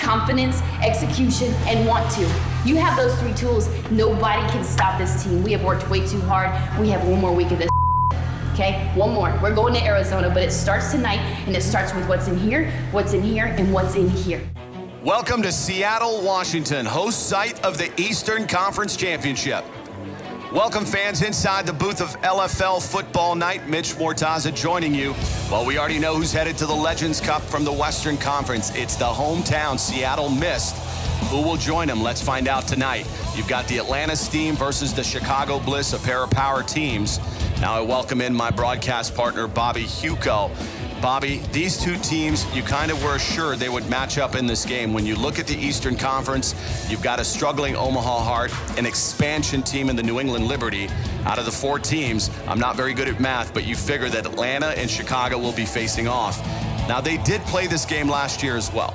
confidence, execution, and want to. You have those three tools. Nobody can stop this team. We have worked way too hard. We have one more week of this. Okay, one more. We're going to Arizona, but it starts tonight, and it starts with what's in here, and what's in here. Welcome to Seattle, Washington, host site of the Eastern Conference Championship. Welcome fans inside the booth of LFL Football Night. Mitch Mortaza joining you. Well, we already know who's headed to the Legends Cup from the Western Conference. It's the hometown Seattle Mist. Who will join them? Let's find out tonight. You've got the Atlanta Steam versus the Chicago Bliss, a pair of power teams. Now I welcome in my broadcast partner, Bobby Hugo. Bobby, these two teams, you kind of were assured they would match up in this game. When you look at the Eastern Conference, you've got a struggling Omaha Heart, an expansion team in the New England Liberty. Out of the four teams, I'm not very good at math, but you figure that Atlanta and Chicago will be facing off. Now, they did play this game last year as well.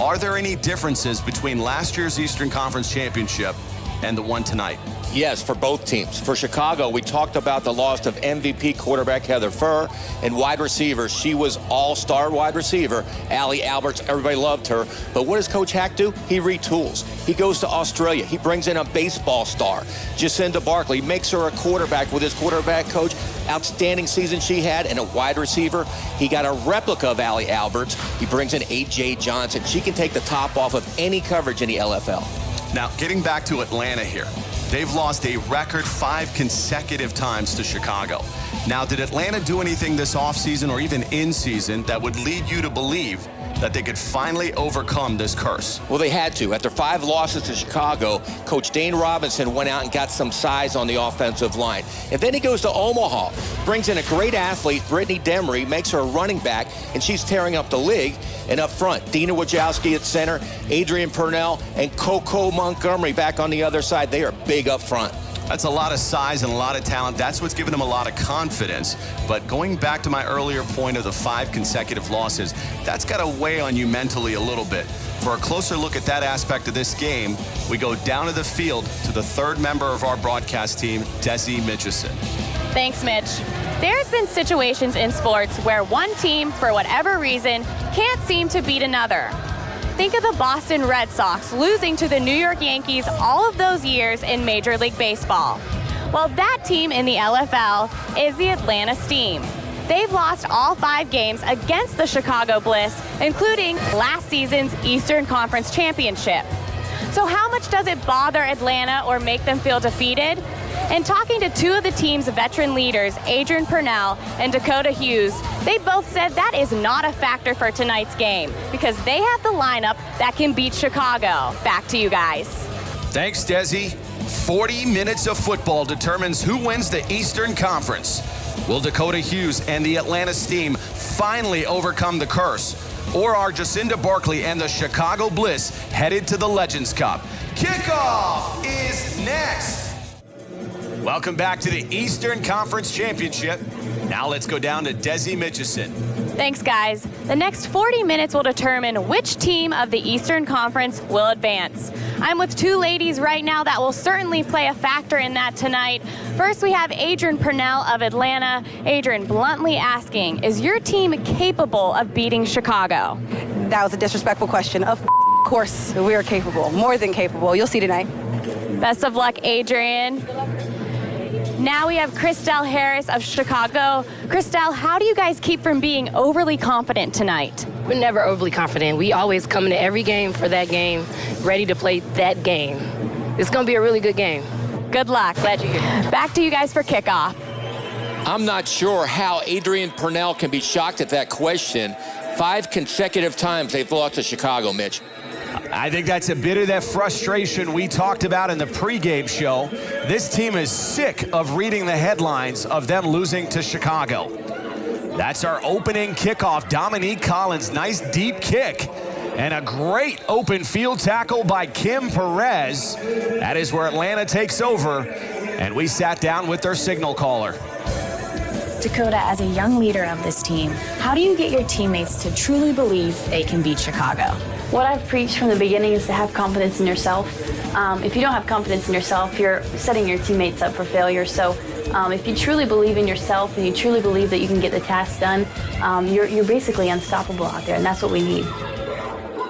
Are there any differences between last year's Eastern Conference Championship and the one tonight? Yes, for both teams. For Chicago, we talked about the loss of MVP quarterback Heather Furr and wide receiver. She was all-star wide receiver, Allie Alberts. Everybody loved her. But what does Coach Hack do? He retools. He goes to Australia. He brings in a baseball star, Jacinda Barkley, makes her a quarterback with his quarterback coach. Outstanding season she had, and a wide receiver. He got a replica of Allie Alberts. He brings in A.J. Johnson. She can take the top off of any coverage in the LFL. Now, getting back to Atlanta here. They've lost a record 5 consecutive times to Chicago. Now, did Atlanta do anything this offseason or even in season that would lead you to believe that they could finally overcome this curse? Well, they had to. After 5 losses to Chicago, Coach Dane Robinson went out and got some size on the offensive line. And then he goes to Omaha, brings in a great athlete, Brittany Demery, makes her a running back, and she's tearing up the league. And up front, Dina Wojcicki at center, Adrian Purnell, and Coco Montgomery back on the other side. They are big up front. That's a lot of size and a lot of talent. That's what's given them a lot of confidence. But going back to my earlier point of the 5 consecutive losses, that's got to weigh on you mentally a little bit. For a closer look at that aspect of this game, we go down to the field to the third member of our broadcast team, Desi Mitchison. Thanks, Mitch. There's been situations in sports where one team, for whatever reason, can't seem to beat another. Think of the Boston Red Sox losing to the New York Yankees all of those years in Major League Baseball. Well, that team in the LFL is the Atlanta Steam. They've lost all 5 games against the Chicago Bliss, including last season's Eastern Conference Championship. So how much does it bother Atlanta or make them feel defeated? In talking to 2 of the team's veteran leaders, Adrian Purnell and Dakota Hughes, they both said that is not a factor for tonight's game because they have the lineup that can beat Chicago. Back to you guys. Thanks, Desi. 40 minutes of football determines who wins the Eastern Conference. Will Dakota Hughes and the Atlanta Steam finally overcome the curse? Or are Jacinda Barkley and the Chicago Bliss headed to the Legends Cup? Kickoff is next. Welcome back to the Eastern Conference Championship. Now let's go down to Desi Mitchison. Thanks, guys. The next 40 minutes will determine which team of the Eastern Conference will advance. I'm with 2 ladies right now that will certainly play a factor in that tonight. First, we have Adrian Purnell of Atlanta. Adrian, bluntly asking, is your team capable of beating Chicago? That was a disrespectful question. Of course, we are capable, more than capable. You'll see tonight. Best of luck, Adrian. Now we have Christelle Harris of Chicago. Christelle, how do you guys keep from being overly confident tonight? We're never overly confident. We always come into every game for that game, ready to play that game. It's going to be a really good game. Good luck. Glad you're here. Back to you guys for kickoff. I'm not sure how Adrian Purnell can be shocked at that question. 5 consecutive times they've lost to Chicago, Mitch. I think that's a bit of that frustration we talked about in the pregame show. This team is sick of reading the headlines of them losing to Chicago. That's our opening kickoff. Dominique Collins, nice deep kick. And a great open field tackle by Kim Perez. That is where Atlanta takes over. And we sat down with their signal caller. Dakota, as a young leader of this team, how do you get your teammates to truly believe they can beat Chicago? What I've preached from the beginning is to have confidence in yourself. If you don't have confidence in yourself, you're setting your teammates up for failure. So if you truly believe in yourself and you truly believe that you can get the task done, you're basically unstoppable out there, and that's what we need.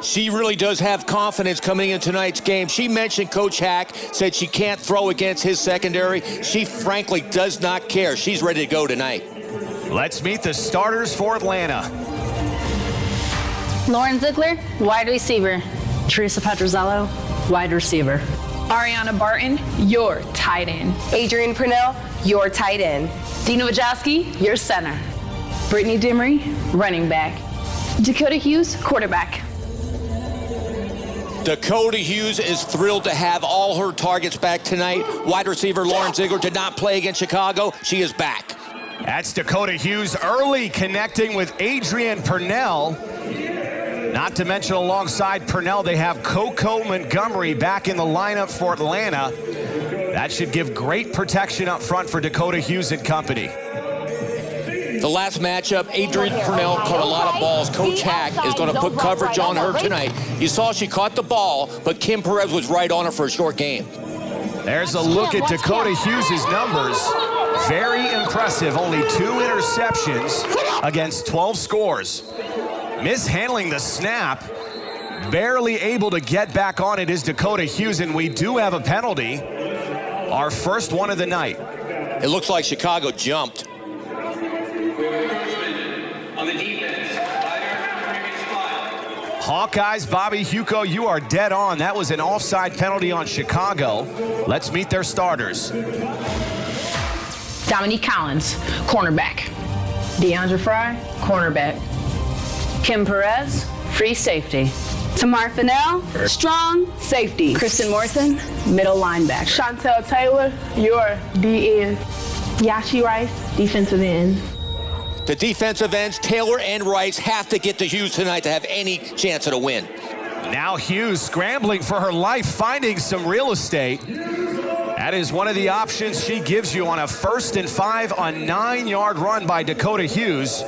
She really does have confidence coming in tonight's game. She mentioned Coach Hack said she can't throw against his secondary. She frankly does not care. She's ready to go tonight. Let's meet the starters for Atlanta. Lauren Ziegler, wide receiver. Teresa Petrozello, wide receiver. Ariana Barton, your tight end. Adrian Purnell, your tight end. Dina Wajowski, your center. Brittany Demery, running back. Dakota Hughes, quarterback. Dakota Hughes is thrilled to have all her targets back tonight. Wide receiver Lauren Ziegler did not play against Chicago. She is back. That's Dakota Hughes early connecting with Adrian Purnell. Not to mention alongside Purnell, they have Coco Montgomery back in the lineup for Atlanta. That should give great protection up front for Dakota Hughes and company. The last matchup, Adrian Purnell caught a lot of balls. Coach Hack is going to put coverage on her tonight. You saw she caught the ball, but Kim Perez was right on her for a short game. There's a look at Dakota Hughes' numbers. Very impressive. Only 2 interceptions against 12 scores. Mishandling the snap. Barely able to get back on it is Dakota Hughes, and we do have a penalty. Our first one of the night. It looks like Chicago jumped. Hawkeyes, Bobby Hugo, you are dead on. That was an offside penalty on Chicago. Let's meet their starters. Dominique Collins, cornerback. Deandra Fry, cornerback. Kim Perez, free safety. Tamar Fennell, strong safety. Kristen Morrison, middle linebacker. Chantel Taylor, your DN. Yashi Rice, defensive end. The defensive ends, Taylor and Rice, have to get to Hughes tonight to have any chance at a win. Now Hughes scrambling for her life, finding some real estate. That is one of the options she gives you on a 1st and 5, a 9-yard run by Dakota Hughes.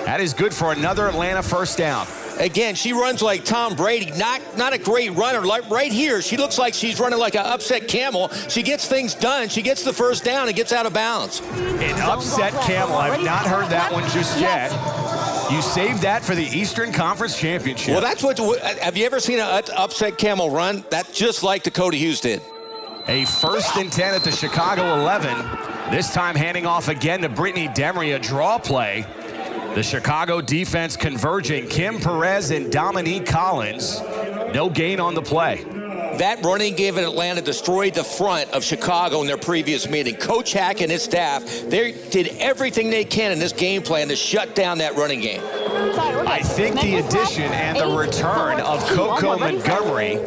That is good for another Atlanta first down. Again, she runs like Tom Brady, not a great runner. Like right here, she looks like she's running like an upset camel. She gets things done. She gets the first down and gets out of bounds. An upset camel. I've not heard that one just yet. You saved that for the Eastern Conference Championship. Well, that's what. Have you ever seen an upset camel run? That's just like Dakota Hughes did. A 1st and 10 at the Chicago 11. This time handing off again to Brittany Demery, a draw play. The Chicago defense converging. Kim Perez and Dominique Collins. No gain on the play. That running game in Atlanta destroyed the front of Chicago in their previous meeting. Coach Hack and his staff, they did everything they can in this game plan to shut down that running game. I think the addition and the return of Coco Montgomery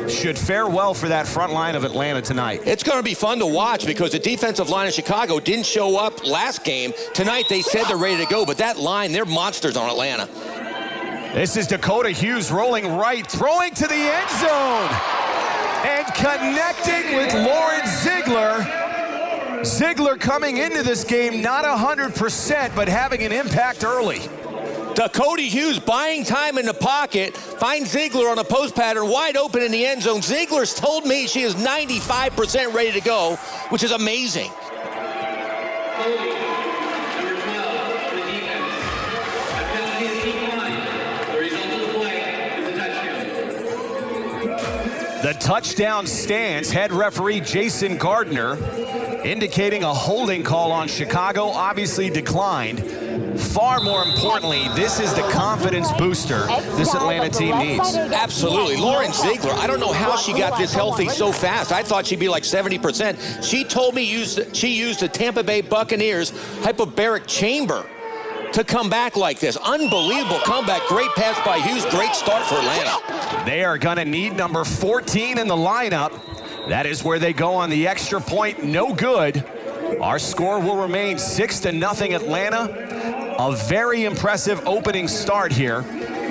should fare well for that front line of Atlanta tonight. It's going to be fun to watch because the defensive line of Chicago didn't show up last game. Tonight they said they're ready to go, but that line, they're monsters on Atlanta. This is Dakota Hughes rolling right, throwing to the end zone, and connecting with Lauren Ziegler. Ziegler coming into this game not 100%, but having an impact early. Dakota Hughes buying time in the pocket, finds Ziegler on a post pattern wide open in the end zone. Ziegler's told me she is 95% ready to go, which is amazing. The touchdown stands. Head referee Jason Gardner indicating a holding call on Chicago, obviously declined. Far more importantly, this is the confidence booster this Atlanta team needs. Absolutely. Lauren Ziegler, I don't know how she got this healthy so fast. I thought she'd be like 70%. She told me she used the Tampa Bay Buccaneers hyperbaric chamber to come back like this. Unbelievable comeback. Great pass by Hughes. Great start for Atlanta. They are going to need number 14 in the lineup. That is where they go on the extra point. No good. Our score will remain 6-0 Atlanta. A very impressive opening start here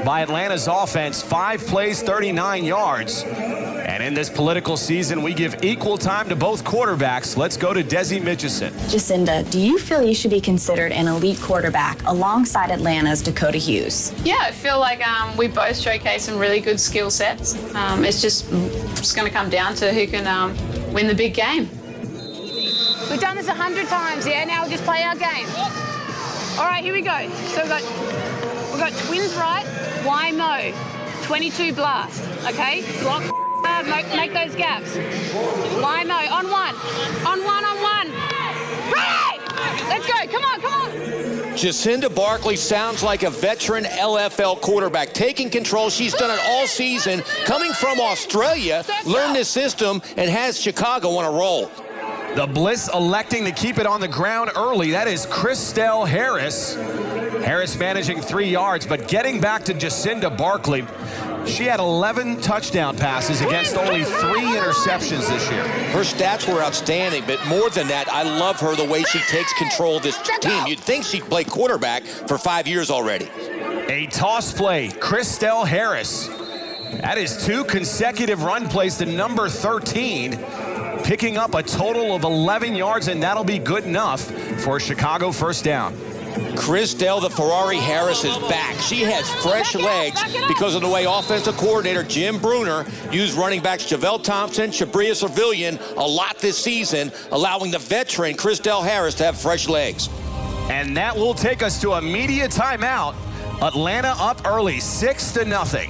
by Atlanta's offense. 5 plays, 39 yards. And in this political season, we give equal time to both quarterbacks. Let's go to Desi Mitchison. Jacinda, do you feel you should be considered an elite quarterback alongside Atlanta's Dakota Hughes? Yeah, I feel like we both showcase some really good skill sets. It's just going to come down to who can win the big game. We've done this 100 times, yeah? Now we'll just play our game. All right, here we go. So we've got twins right, Why Mo. 22 blast, okay? Block hard, make those gaps. Line though, on one. Right! Let's go, come on. Jacinda Barkley sounds like a veteran LFL quarterback, taking control. She's done it all season, coming from Australia, learned this system, and has Chicago on a roll. The Bliss electing to keep it on the ground early. That is Christelle Harris. Harris managing 3 yards, but getting back to Jacinda Barkley. She had 11 touchdown passes against only 3 interceptions this year. Her stats were outstanding, but more than that, I love her the way she takes control of this team. You'd think she'd play quarterback for 5 years already. A toss play, Christelle Harris. That is 2 consecutive run plays to number 13, picking up a total of 11 yards, and that'll be good enough for a Chicago first down. Christelle the Ferrari Harris is back. She has fresh legs because of the way offensive coordinator Jim Bruner used running backs Javelle Thompson, Shabria Servillian a lot this season, allowing the veteran Christelle Harris to have fresh legs. And that will take us to a media timeout. Atlanta up early, 6-0.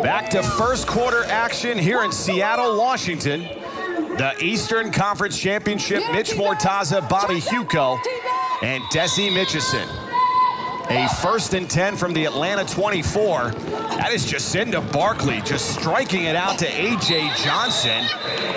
Back to first quarter action here in Seattle, Washington. The Eastern Conference Championship, Mitch Mortaza, Bobby Huco, and Desi Mitchison. A 1st and 10 from the Atlanta 24. That is Jacinda Barkley just striking it out to A.J. Johnson.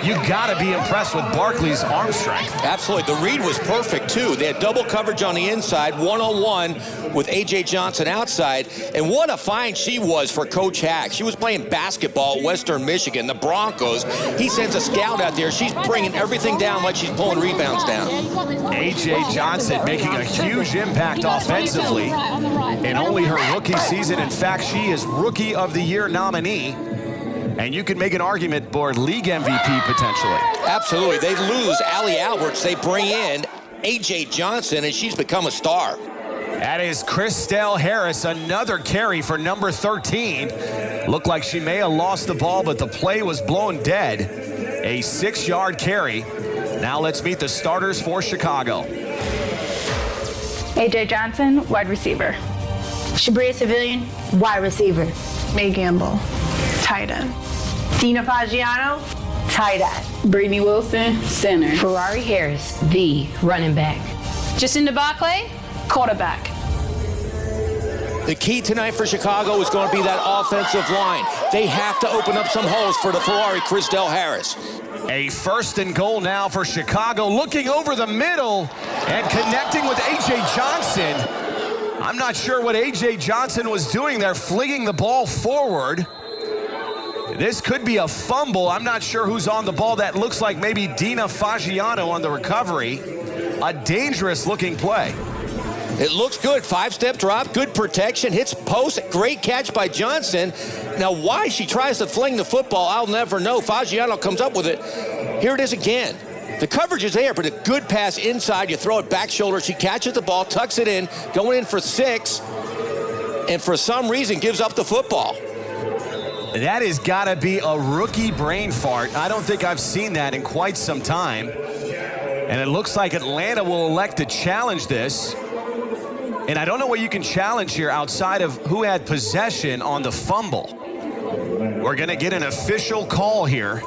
You gotta be impressed with Barkley's arm strength. Absolutely, the read was perfect too. They had double coverage on the inside, one-on-one with A.J. Johnson outside. And what a find she was for Coach Hack. She was playing basketball at Western Michigan, the Broncos. He sends a scout out there. She's bringing everything down like she's pulling rebounds down. A.J. Johnson making a huge impact offensively in only her rookie season. In fact, she is Rookie of the Year nominee. And you can make an argument for league MVP potentially. Absolutely. They lose Allie Alberts. They bring in A.J. Johnson, and she's become a star. That is Christelle Harris, another carry for number 13. Looked like she may have lost the ball, but the play was blown dead. A 6-yard carry. Now let's meet the starters for Chicago. A.J. Johnson, wide receiver. Shabria Servillian, wide receiver. May Gamble, tight end. Dina Fagiano, tight end. Brittany Wilson, center. Ferrari Harris, the running back. Jacinda Barkley, quarterback. The key tonight for Chicago is going to be that offensive line. They have to open up some holes for the Ferrari Christelle Harris. A 1st and goal now for Chicago, looking over the middle and connecting with A.J. Johnson. I'm not sure what A.J. Johnson was doing there, flinging the ball forward. This could be a fumble. I'm not sure who's on the ball. That looks like maybe Dina Fagiano on the recovery. A dangerous looking play. It looks good. 5-step drop, good protection, hits post, great catch by Johnson. Now, why she tries to fling the football, I'll never know. Fagiano comes up with it. Here it is again. The coverage is there, but a good pass inside. You throw it back shoulder. She catches the ball, tucks it in, going in for 6, and for some reason gives up the football. That has got to be a rookie brain fart. I don't think I've seen that in quite some time. And it looks like Atlanta will elect to challenge this. And I don't know what you can challenge here outside of who had possession on the fumble. We're going to get an official call here.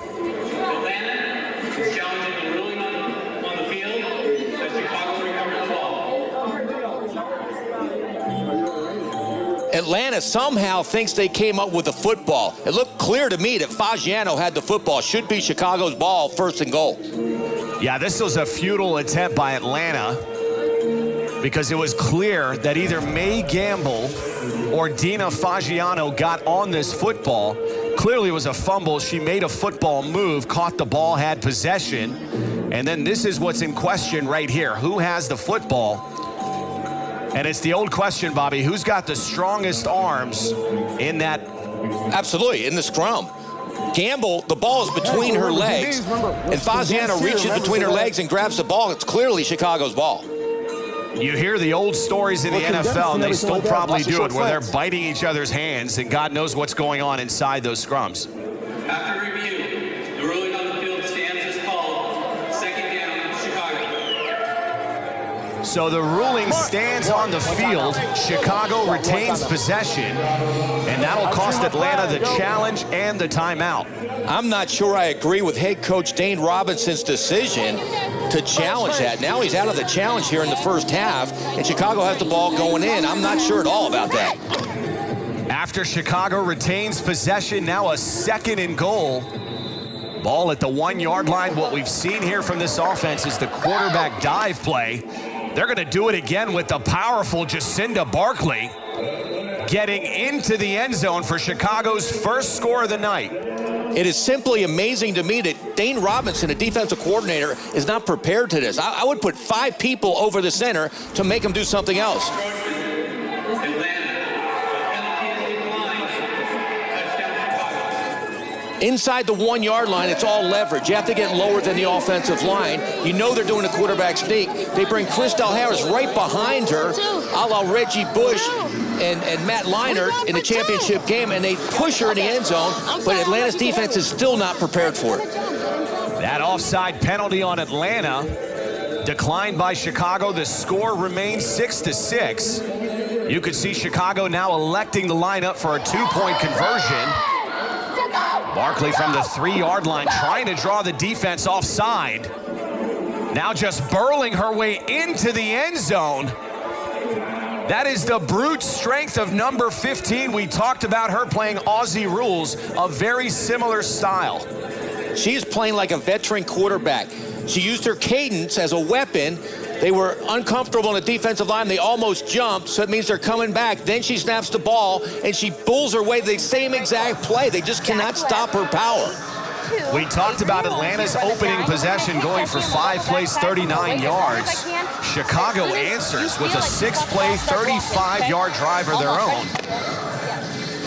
Atlanta somehow thinks they came up with the football. It looked clear to me that Fagiano had the football. Should be Chicago's ball, 1st and goal. Yeah, this was a futile attempt by Atlanta because it was clear that either May Gamble or Dina Fagiano got on this football. Clearly it was a fumble. She made a football move, caught the ball, had possession. And then this is what's in question right here. Who has the football? And it's the old question, Bobby, who's got the strongest arms in that? Absolutely, in the scrum. Gamble, the ball is between her legs, and Fagiano reaches between her legs and grabs the ball. It's clearly Chicago's ball. You hear the old stories in the NFL, and they still probably do it, where they're biting each other's hands, and God knows what's going on inside those scrums. After review, the ruling on the field stands as called. 2nd down, Chicago. So the ruling stands on the field. Chicago retains possession, and that'll cost Atlanta the challenge and the timeout. I'm not sure I agree with head coach Dane Robinson's decision to challenge that. Now he's out of the challenge here in the first half, and Chicago has the ball going in. I'm not sure at all about that. After Chicago retains possession, now a 2nd and goal. Ball at the 1-yard line. What we've seen here from this offense is the quarterback dive play. They're going to do it again with the powerful Jacinda Barkley getting into the end zone for Chicago's first score of the night. It is simply amazing to me that Dane Robinson, a defensive coordinator, is not prepared to this. I would put 5 people over the center to make them do something else. Inside the 1-yard line, it's all leverage. You have to get lower than the offensive line. You know they're doing a quarterback sneak. They bring Christel Harris right behind her, a la Reggie Bush and Matt Leinart in the championship game, and they push her in the end zone, but Atlanta's defense is still not prepared for it. That offside penalty on Atlanta declined by Chicago. The score remains 6-6. You could see Chicago now electing the lineup for a 2-point conversion. Barkley from the 3-yard line trying to draw the defense offside. Now just burling her way into the end zone. That is the brute strength of number 15. We talked about her playing Aussie rules, a very similar style. She's playing like a veteran quarterback. She used her cadence as a weapon. They were uncomfortable on the defensive line. They almost jumped, so it means they're coming back. Then she snaps the ball, and she bulls her way to the same exact play. They just cannot stop her power. We talked about Atlanta's opening possession going for 5 plays, 39 yards. Chicago answers with a 6-play, 35-yard drive of their own.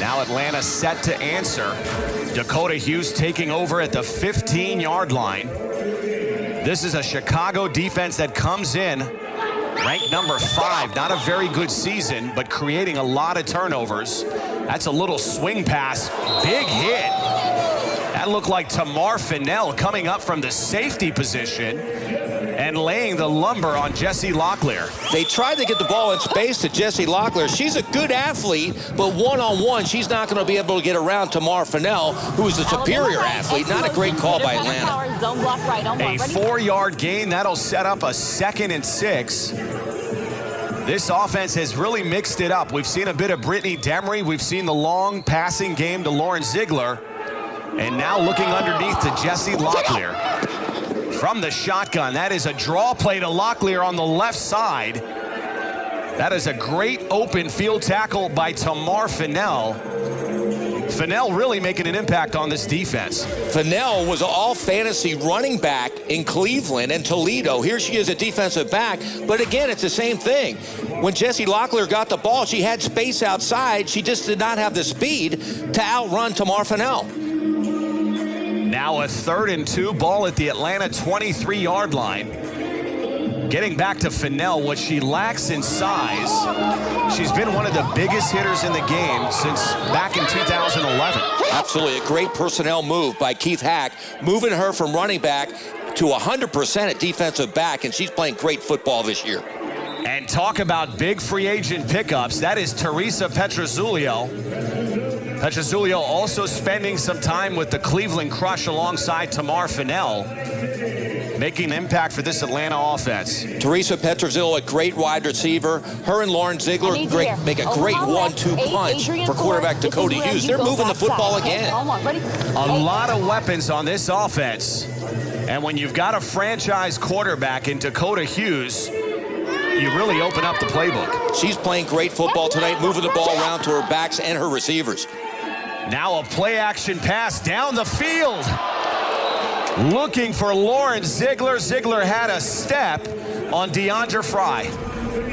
Now Atlanta set to answer. Dakota Hughes taking over at the 15-yard line. This is a Chicago defense that comes in ranked number 5. Not a very good season, but creating a lot of turnovers. That's a little swing pass. Big hit. That looked like Tamar Fennell coming up from the safety position and laying the lumber on Jessie Locklear. They tried to get the ball in space to Jessie Locklear. She's a good athlete, but one-on-one, she's not going to be able to get around Tamar Fennell, who is a superior athlete. Not a great call by Atlanta. A 4-yard gain. That'll set up a 2nd and 6. This offense has really mixed it up. We've seen a bit of Brittany Demery. We've seen the long passing game to Lauren Ziegler. And now looking underneath to Jessie Locklear. From the shotgun, that is a draw play to Locklear on the left side. That is a great open field tackle by Tamar Fennell. Fennell really making an impact on this defense. Fennell was an all-fantasy running back in Cleveland and Toledo. Here she is a defensive back, but again, it's the same thing. When Jessie Locklear got the ball, she had space outside. She just did not have the speed to outrun Tamar Fennell. Now a 3rd and 2, ball at the Atlanta 23-yard line. Getting back to Fennell, what she lacks in size, she's been one of the biggest hitters in the game since back in 2011. Absolutely, a great personnel move by Keith Hack, moving her from running back to 100% at defensive back, and she's playing great football this year. And talk about big free agent pickups. That is Teresa Petrozzulio. Petrozzulio also spending some time with the Cleveland Crush alongside Tamar Fennell, making an impact for this Atlanta offense. Teresa Petrozzulio, a great wide receiver. Her and Lauren Ziegler make a great 1-2 punch for quarterback Dakota Hughes. They're moving the football again. A lot of weapons on this offense. And when you've got a franchise quarterback in Dakota Hughes, you really open up the playbook. She's playing great football tonight, moving the ball around to her backs and her receivers. Now a play-action pass down the field. Looking for Lauren Ziegler. Ziegler had a step on Deandra Fry.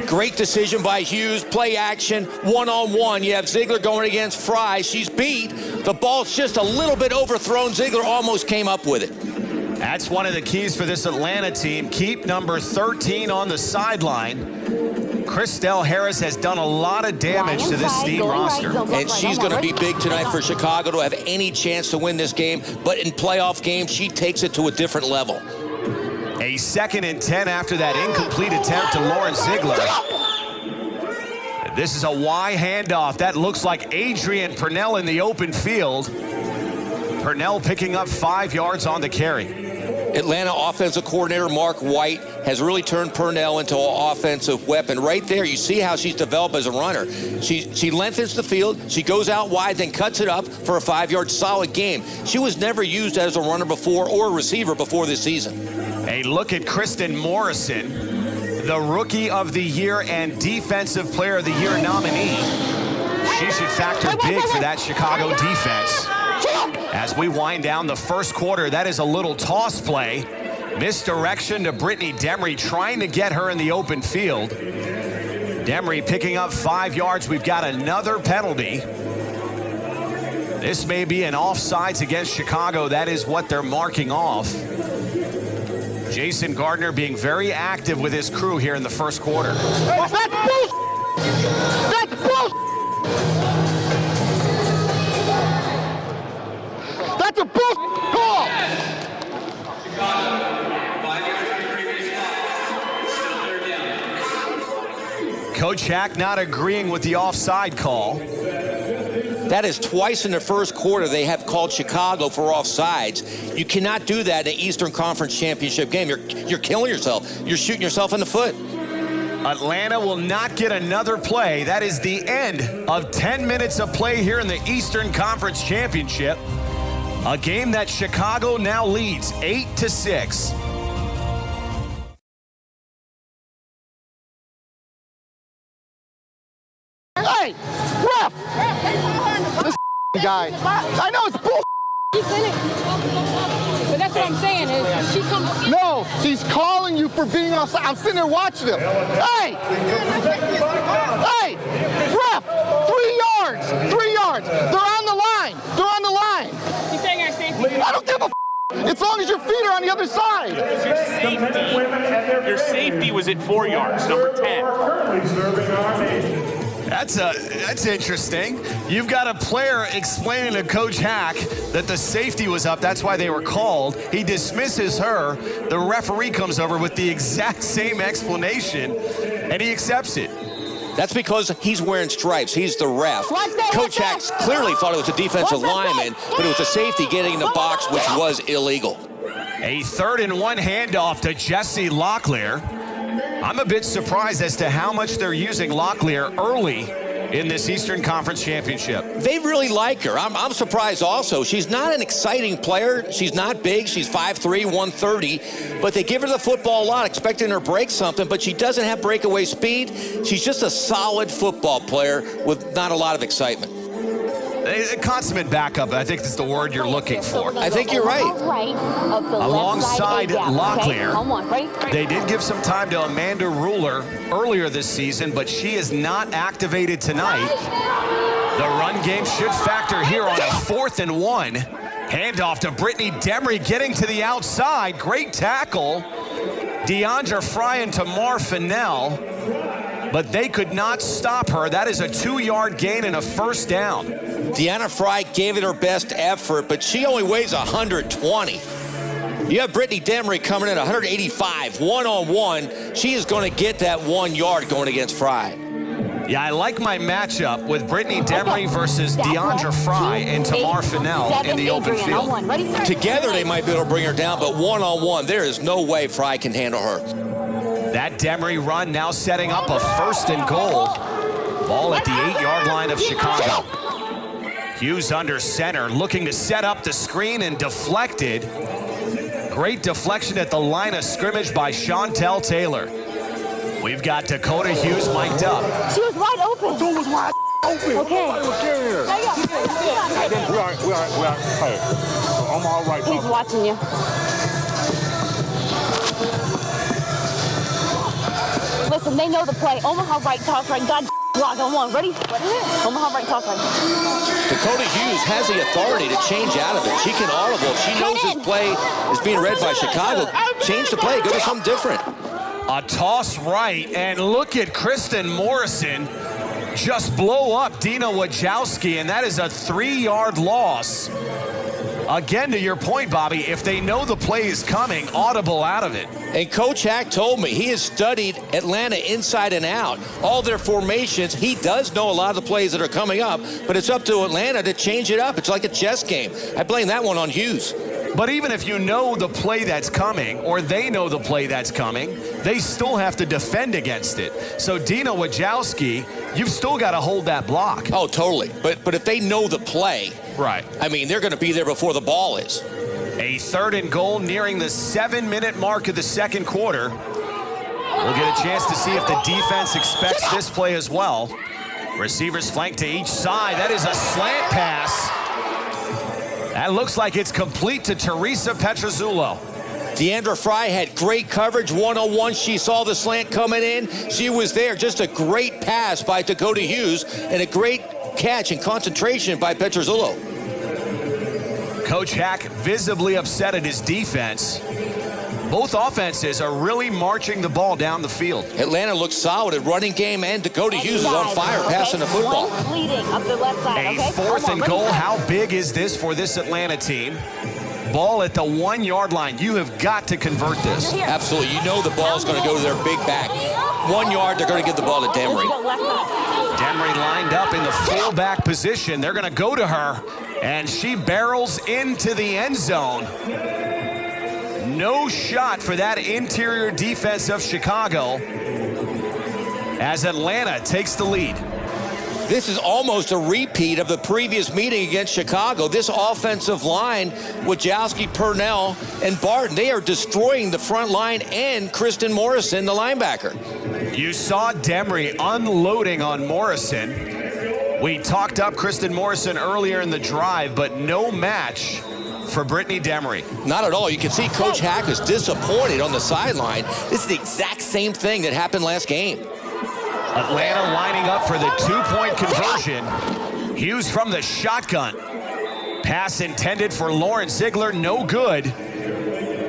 Great decision by Hughes. Play action, one-on-one. You have Ziegler going against Fry. She's beat. The ball's just a little bit overthrown. Ziegler almost came up with it. That's one of the keys for this Atlanta team. Keep number 13 on the sideline. Christel Harris has done a lot of damage to this Steam roster. And she's going to be big tonight for Chicago to have any chance to win this game. But in playoff games, she takes it to a different level. A A 2nd and 10 after that incomplete attempt to Lauren Ziegler. This is a Y handoff. That looks like Adrian Purnell in the open field. Purnell picking up 5 yards on the carry. Atlanta offensive coordinator Mark White has really turned Purnell into an offensive weapon. Right there, you see how she's developed as a runner. She lengthens the field, she goes out wide, then cuts it up for a 5-yard solid game. She was never used as a runner before or a receiver before this season. A look at Kristen Morrison, the Rookie of the Year and Defensive Player of the Year nominee. She should factor big for that Chicago defense. As we wind down the first quarter, that is a little toss play. Misdirection to Brittany Demery, trying to get her in the open field. Demery picking up 5 yards. We've got another penalty. This may be an offsides against Chicago. That is what they're marking off. Jason Gardner being very active with his crew here in the first quarter. That's bullshit! That's bullshit! That's a bullshit call! Coach Hack not agreeing with the offside call. That is twice in the first quarter they have called Chicago for offsides. You cannot do that in an Eastern Conference Championship game. You're killing yourself. You're shooting yourself in the foot. Atlanta will not get another play. That is the end of 10 minutes of play here in the Eastern Conference Championship. A game that Chicago now leads 8-6. Hey, ref! This guy. I know it's bull. He's in it. But that's what I'm saying is she comes. No, she's calling you for being outside. I'm sitting there watching him. Hey! Hey! Ref! 3 yards! 3 yards! They're on the line! They're on the line! He's saying our safety. I don't give a as long as your feet are on the other side. Your safety was at 4 yards, number 10. That's interesting. You've got a player explaining to Coach Hack that the safety was up. That's why they were called. He dismisses her. The referee comes over with the exact same explanation, and he accepts it. That's because he's wearing stripes. He's the ref. Coach Hack clearly thought it was a defensive lineman, but it was a safety getting in the box, which was illegal. A 3rd and 1 handoff to Jessie Locklear. I'm a bit surprised as to how much they're using Locklear early in this Eastern Conference Championship. They really like her. I'm surprised also. She's not an exciting player. She's not big. She's 5'3", 130. But they give her the football a lot, expecting her to break something, but she doesn't have breakaway speed. She's just a solid football player with not a lot of excitement. A consummate backup, I think is the word you're looking for. I think you're right. Alongside Locklear, they did give some time to Amanda Ruler earlier this season, but she is not activated tonight. The run game should factor here on a 4th and 1. Handoff to Brittany Demery getting to the outside. Great tackle. Deandra Fry and Tamar Fennell, but they could not stop her. That is a 2-yard gain and a 1st down. Deanna Fry gave it her best effort, but she only weighs 120. You have Brittany Demery coming in 185, one-on-one. She is going to get that 1 yard going against Fry. Yeah, I like my matchup with Brittany Demery versus Deandra Fry and Tamar Fennell in the open field. Together, they might be able to bring her down, but one-on-one, there is no way Fry can handle her. That Demery run now setting up a 1st and goal. Ball at the 8-yard line of Chicago. Hughes under center, looking to set up the screen and deflected. Great deflection at the line of scrimmage by Chantel Taylor. We've got Dakota Hughes mic'd up. She was wide open. She was wide open. Okay. We are. Hey, I'm all right. He's watching you. Listen, they know the play. Omaha right, toss right. God, block on 1. Ready? Omaha right, toss right. Dakota Hughes has the authority to change out of it. She can audible. If she knows this play is being read by Chicago, change the play. Go to something different. A toss right, and look at Kristen Morrison just blow up Dina Wojciechowski, and that is a 3-yard loss. Again, to your point, Bobby, if they know the play is coming, audible out of it. And Coach Hack told me he has studied Atlanta inside and out, all their formations. He does know a lot of the plays that are coming up, but it's up to Atlanta to change it up. It's like a chess game. I blame that one on Hughes. But even if you know the play that's coming, or they know the play that's coming, they still have to defend against it. So Dino Wojciechowski, you've still got to hold that block. Oh, totally. But if they know the play, right? I mean, they're going to be there before the ball is. A 3rd and goal nearing the 7-minute mark of the second quarter. We'll get a chance to see if the defense expects this play as well. Receivers flank to each side. That is a slant pass. That looks like it's complete to Teresa Petrozzullo. Deandra Fry had great coverage, one-on-one. She saw the slant coming in. She was there. Just a great pass by Dakota Hughes and a great catch and concentration by Petrozzullo. Coach Hack visibly upset at his defense. Both offenses are really marching the ball down the field. Atlanta looks solid at running game, and Dakota Hughes is on fire passing the football. A 4th and goal. How big is this for this Atlanta team? Ball at the 1-yard line. You have got to convert this. Absolutely. You know the ball's going to go to their big back. 1 yard, they're going to give the ball to Demery. Demery lined up in the fullback position. They're going to go to her, and she barrels into the end zone. No shot for that interior defense of Chicago as Atlanta takes the lead. This is almost a repeat of the previous meeting against Chicago. This offensive line, Wojciechowski, Purnell, and Barton, they are destroying the front line and Kristen Morrison, the linebacker. You saw Demery unloading on Morrison. We talked up Kristen Morrison earlier in the drive, but no match for Brittany Demery. Not at all. You can see Coach Hack is disappointed on the sideline. This is the exact same thing that happened last game. Atlanta lining up for the 2-point conversion. Hughes from the shotgun. Pass intended for Lauren Ziegler, no good.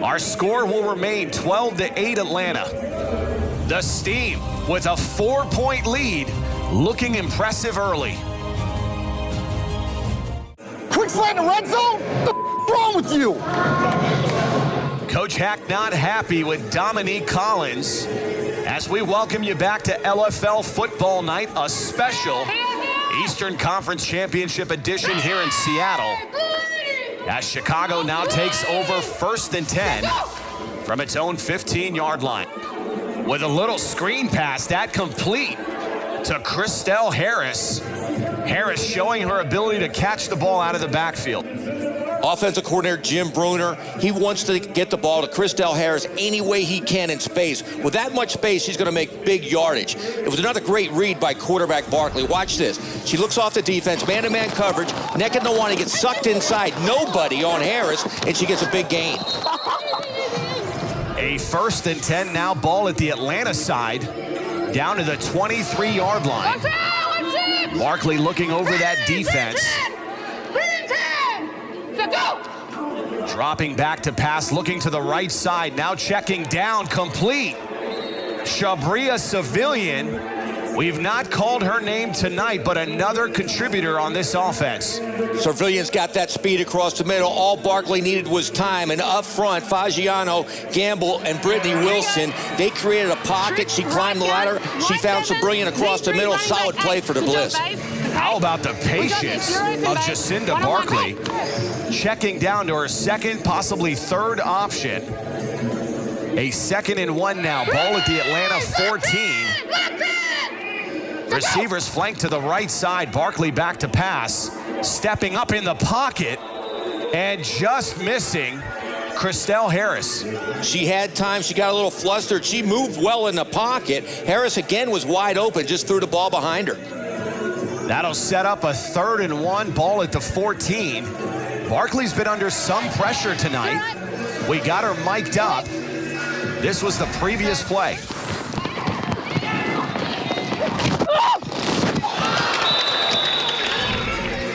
Our score will remain 12-8 Atlanta. The Steam with a 4-point lead, looking impressive early. Quick slant in the red zone? What's wrong with you? Coach Hack not happy with Dominique Collins as we welcome you back to LFL Football Night, a special Eastern Conference Championship edition here in Seattle. As Chicago now takes over 1st and 10 from its own 15-yard line. With a little screen pass, that complete to Christelle Harris. Harris showing her ability to catch the ball out of the backfield. Offensive coordinator Jim Bruner, he wants to get the ball to Christelle Harris any way he can in space. With that much space, she's going to make big yardage. It was another great read by quarterback Barkley. Watch this. She looks off the defense, man-to-man coverage, neck and the one, he gets sucked inside. Nobody on Harris, and she gets a big gain. A 1st and 10 now, ball at the Atlanta side, down to the 23-yard line. Barkley looking over that defense. Dropping back to pass, looking to the right side, now checking down, complete. Shabria Civilian, we've not called her name tonight, but another contributor on this offense. Civilian's got that speed across the middle. All Barkley needed was time, and up front, Fagiano, Gamble, and Brittany Wilson, they created a pocket. She climbed the ladder. She found Civilian across the middle. Solid play for the Bliss. How about the patience of Jacinda Barkley, checking down to her 2nd, possibly 3rd option. A 2nd and 1 now, ball at the Atlanta 14. Receivers flank to the right side, Barkley back to pass, stepping up in the pocket and just missing Christelle Harris. She had time, she got a little flustered, she moved well in the pocket. Harris again was wide open, just threw the ball behind her. That'll set up a 3rd and 1, ball at the 14. Barkley's been under some pressure tonight. We got her mic'd up. This was the previous play.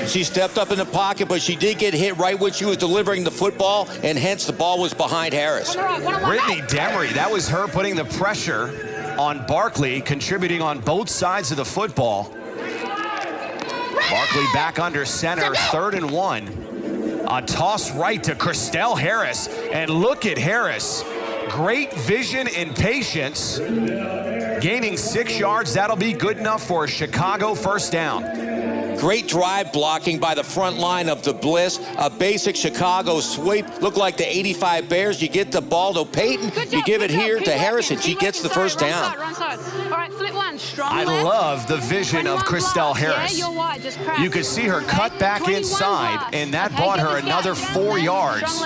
She stepped up in the pocket, but she did get hit right when she was delivering the football, and hence the ball was behind Harris. Brittany Demery, that was her putting the pressure on Barkley, contributing on both sides of the football. Barkley back under center, 3rd and 1. A toss right to Christelle Harris. And look at Harris. Great vision and patience. Gaining 6 yards. That'll be good enough for a Chicago first down. Great drive blocking by the front line of the Bliss. A basic Chicago sweep. Look like the 85 Bears. You get the ball to Peyton. You give it here to Harris, and she gets the first down. All right, flip one. Strong I left. love the vision of Christelle Harris. Yeah, you're wide. Just crash. You could see her cut back inside, and that bought her another 4 yards.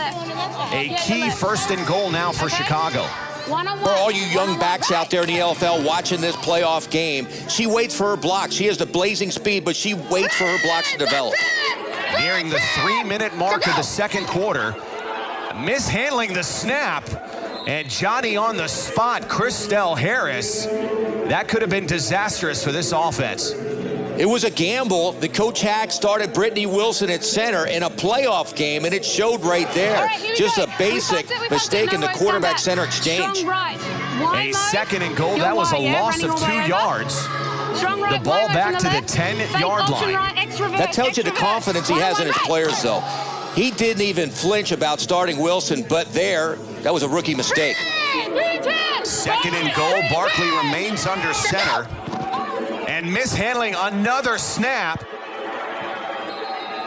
A key first and goal now for Chicago. For all you young backs out there in the LFL watching this playoff game, she waits for her blocks. She has the blazing speed, but she waits for her blocks to develop. Nearing the 3-minute mark of the second quarter. Mishandling the snap. And Johnny on the spot, Christelle Harris. That could have been disastrous for this offense. It was a gamble. The Coach Hack started Brittany Wilson at center in a playoff game, and it showed right there. Just a basic mistake in the quarterback-center exchange. A second and goal. That was a loss of 2 yards. The ball back to the 10-yard line. That tells you the confidence he has in his players, though. He didn't even flinch about starting Wilson, but that was a rookie mistake. Second and goal. Barkley remains under center. And mishandling another snap.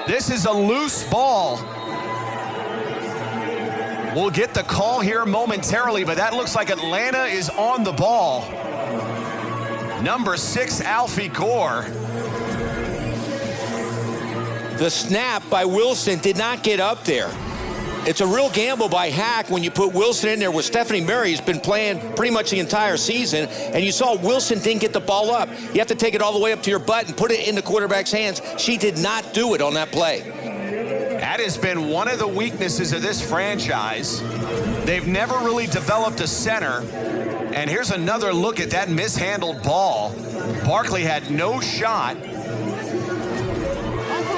This is a loose ball. We'll get the call here momentarily, but that looks like Atlanta is on the ball. Number 6, Alfie Gore. The snap by Wilson did not get up there. It's a real gamble by Hack when you put Wilson in there with Stephanie Murray, who's been playing pretty much the entire season, and you saw Wilson didn't get the ball up. You have to take it all the way up to your butt and put it in the quarterback's hands. She did not do it on that play. That has been one of the weaknesses of this franchise. They've never really developed a center. And here's another look at that mishandled ball. Barkley had no shot.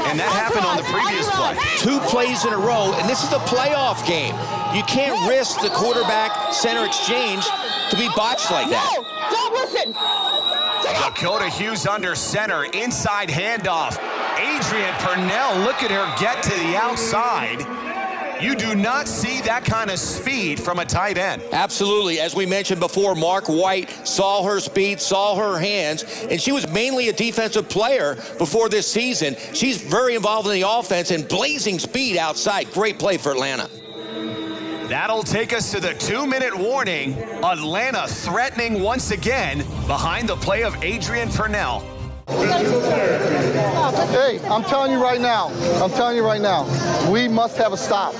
And that happened on the previous play. 2 plays in a row, and this is a playoff game. You can't risk the quarterback-center exchange to be botched like that. Dakota Hughes under center, inside handoff. Adrian Purnell, look at her get to the outside. You do not see that kind of speed from a tight end. Absolutely. As we mentioned before, Mark White saw her speed, saw her hands, and she was mainly a defensive player before this season. She's very involved in the offense and blazing speed outside. Great play for Atlanta. That'll take us to the 2-minute warning. Atlanta threatening once again behind the play of Adrian Purnell. Hey, I'm telling you right now, we must have a stop.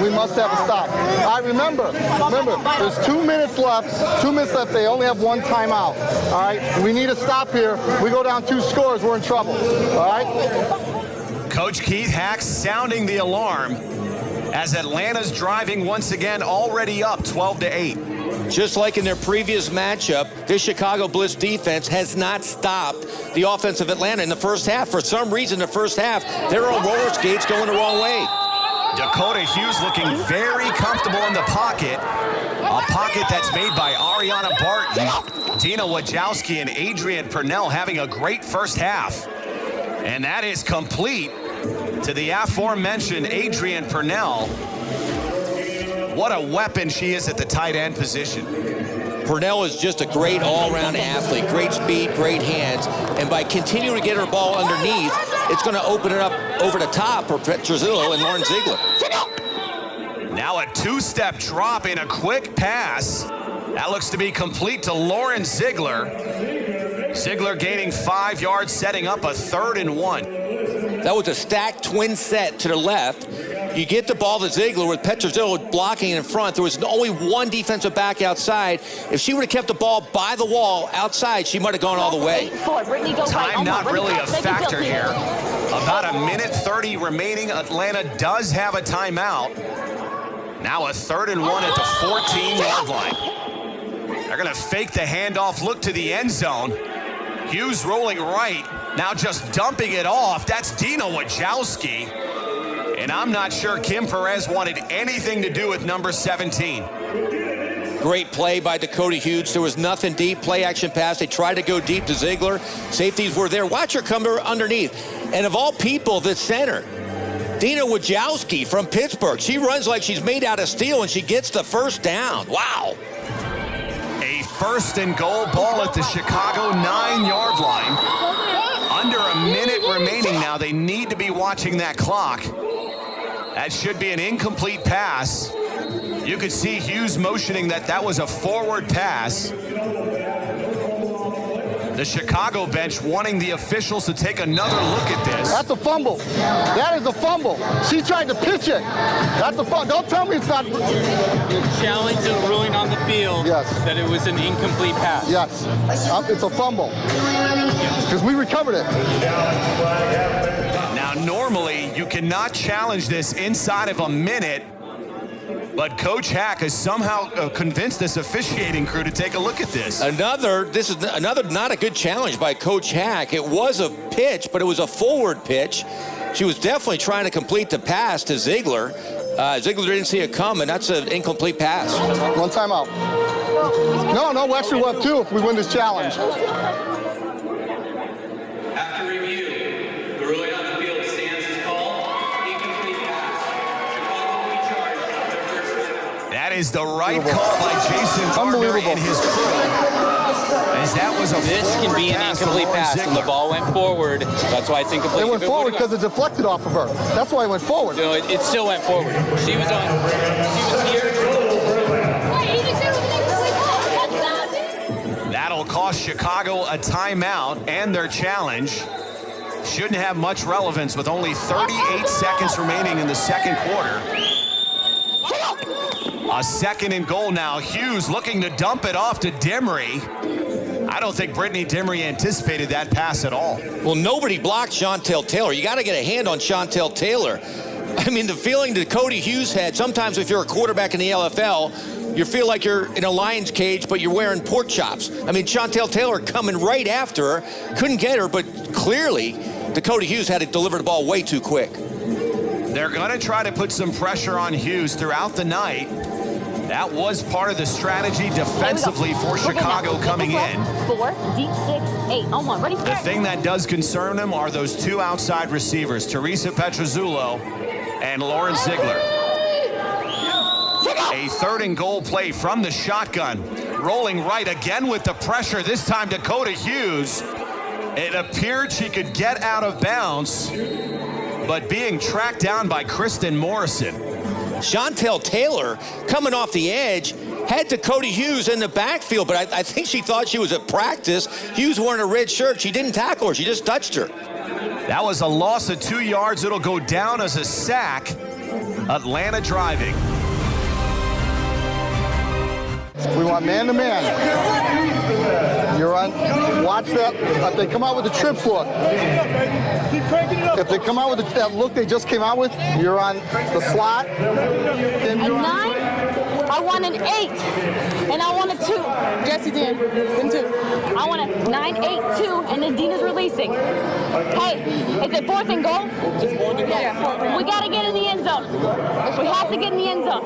We must have a stop. I remember, there's 2 minutes left. 2 minutes left. They only have 1 timeout. All right, we need a stop here. We go down 2 scores, we're in trouble. All right. Coach Keith Hack sounding the alarm as Atlanta's driving once again, already up 12-8. Just like in their previous matchup, this Chicago Bliss defense has not stopped the offense of Atlanta in the first half. For some reason, the first half, they're on roller skates going the wrong way. Dakota Hughes looking very comfortable in the pocket. A pocket that's made by Ariana Barton, Dina Wojcicki, and Adrian Purnell having a great first half. And that is complete to the aforementioned Adrian Purnell. What a weapon she is at the tight end position. Purnell is just a great all-around athlete, great speed, great hands, and by continuing to get her ball underneath, it's going to open it up over the top for Petrozzillo and Lauren Ziegler. Now a 2-step drop in a quick pass. That looks to be complete to Lauren Ziegler. Ziegler gaining 5 yards, setting up a 3rd and 1. That was a stacked twin set to the left. You get the ball to Ziegler with Petrozzillo blocking in front. There was only 1 defensive back outside. If she would have kept the ball by the wall outside, she might have gone all the way. Time not really a factor here. About 1:30 remaining. Atlanta does have a timeout. Now a 3rd and 1 at the 14-yard line. They're going to fake the handoff, look to the end zone. Hughes rolling right. Now just dumping it off. That's Dina Wojcicki. And I'm not sure Kim Perez wanted anything to do with number 17. Great play by Dakota Hughes. There was nothing deep. Play action pass. They tried to go deep to Ziegler. Safeties were there. Watch her come underneath. And of all people, the center. Dina Wojcicki from Pittsburgh. She runs like she's made out of steel, and she gets the first down. Wow. A first and goal ball at the Chicago 9-yard line. Under a minute remaining now. They need to be watching that clock. That should be an incomplete pass. You could see Hughes motioning that was a forward pass. The Chicago bench wanting the officials to take another look at this. That's a fumble. That is a fumble. She tried to pitch it. That's a fumble. Don't tell me it's not. Challenge and ruling on the field that it was an incomplete pass. Yes. It's a fumble. Because we recovered it. Now, normally, you cannot challenge this inside of a minute. But Coach Hack has somehow convinced this officiating crew to take a look at this. This is another not a good challenge by Coach Hack. It was a pitch, but it was a forward pitch. She was definitely trying to complete the pass to Ziegler. Ziegler didn't see it coming. That's an incomplete pass. One timeout. No, we actually will have two if we win this challenge. After review, the ruling on the field stands as called. Incomplete pass. Chicago will be charged with their first down. That is the right call by Jason Gardner and his crew. As that was a This can be an incomplete pass, and the ball went forward. That's why it's incomplete. It went forward because it deflected off of her. That's why it went forward. No, it still went forward. She was here. That'll cost Chicago a timeout and their challenge. Shouldn't have much relevance with only 38 seconds remaining in the second quarter. A second and goal now. Hughes looking to dump it off to Demery. I don't think Brittany Demery anticipated that pass at all. Well, nobody blocked Chantel Taylor. You got to get a hand on Chantel Taylor. I mean, the feeling that Cody Hughes had, sometimes if you're a quarterback in the LFL, you feel like you're in a lion's cage, but you're wearing pork chops. I mean, Chantel Taylor coming right after her, couldn't get her, but clearly Dakota Hughes had to deliver the ball way too quick. They're going to try to put some pressure on Hughes throughout the night. That was part of the strategy defensively for Chicago coming in. 4, deep 6, 8 on 1. Ready? The thing that does concern them are those two outside receivers, Teresa Petrozzulo and Lauren Ziegler. A third and goal play from the shotgun. Rolling right again with the pressure, this time Dakota Hughes. It appeared she could get out of bounds, but being tracked down by Kristen Morrison. Chantel Taylor coming off the edge had Dakota Hughes in the backfield, but I think she thought she was at practice. Hughes wearing a red shirt. She didn't tackle her. She just touched her. That was a loss of 2 yards. It'll go down as a sack. Atlanta driving. We want man-to-man. You're on. Watch that. If they come out with the trips look. If they come out with that look they just came out with, you're on the slot. A 9, I want an 8, and I want a 2. Jesse did. Then 2. I want a 9, 8, 2, and then Dina's releasing. Hey, is it 4th and goal? Yeah. We got to get in the end zone. We have to get in the end zone.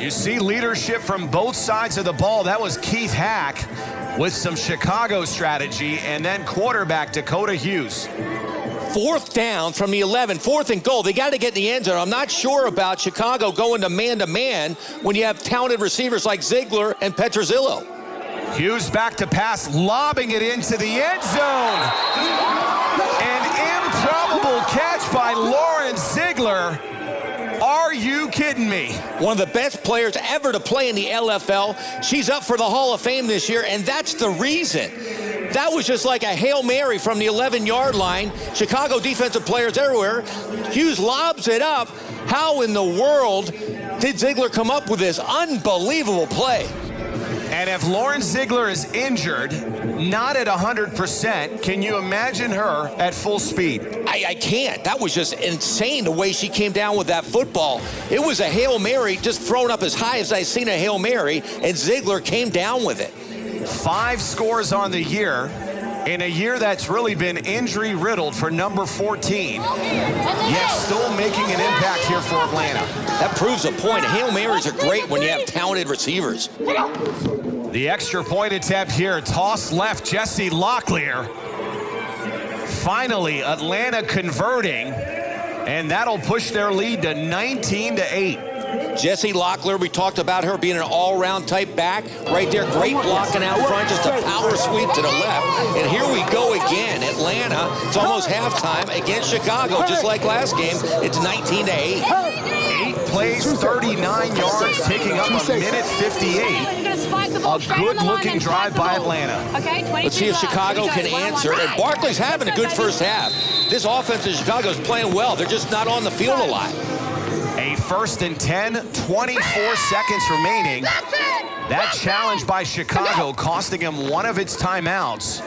You see leadership from both sides of the ball. That was Keith Hack with some Chicago strategy, and then quarterback Dakota Hughes. 4th down from the 11, 4th and goal. They got to get in the end zone. I'm not sure about Chicago going to man when you have talented receivers like Ziegler and Petrozzulo. Hughes back to pass, lobbing it into the end zone. An improbable catch by Lauren Ziegler. Are you kidding me? One of the best players ever to play in the LFL. She's up for the Hall of Fame this year, and that's the reason. That was just like a Hail Mary from the 11-yard line. Chicago defensive players everywhere. Hughes lobs it up. How in the world did Ziegler come up with this unbelievable play? And if Lauren Ziegler is injured, not at 100%, can you imagine her at full speed? I can't. That was just insane the way she came down with that football. It was a Hail Mary just thrown up as high as I've seen a Hail Mary, and Ziegler came down with it. 5 scores on the year in a year that's really been injury-riddled for number 14, yet still making an impact here for Atlanta. That proves a point. Hail Marys are great when you have talented receivers. The extra point attempt here, toss left, Jesse Locklear. Finally, Atlanta converting. And that'll push their lead to 19-8. Jessie Locklear, we talked about her being an all-round type back. Right there, great blocking out front, just a power sweep to the left. And here we go again. Atlanta, it's almost halftime against Chicago, just like last game. It's 19-8. 8 plays, 39 yards, taking up a minute 58. A good-looking drive by Atlanta. Let's see if Chicago can answer. And Barkley's having a good first half. This offense in Chicago is playing well. They're just not on the field a lot. A 1st and 10, 24 seconds remaining. That challenge by Chicago costing him one of its timeouts.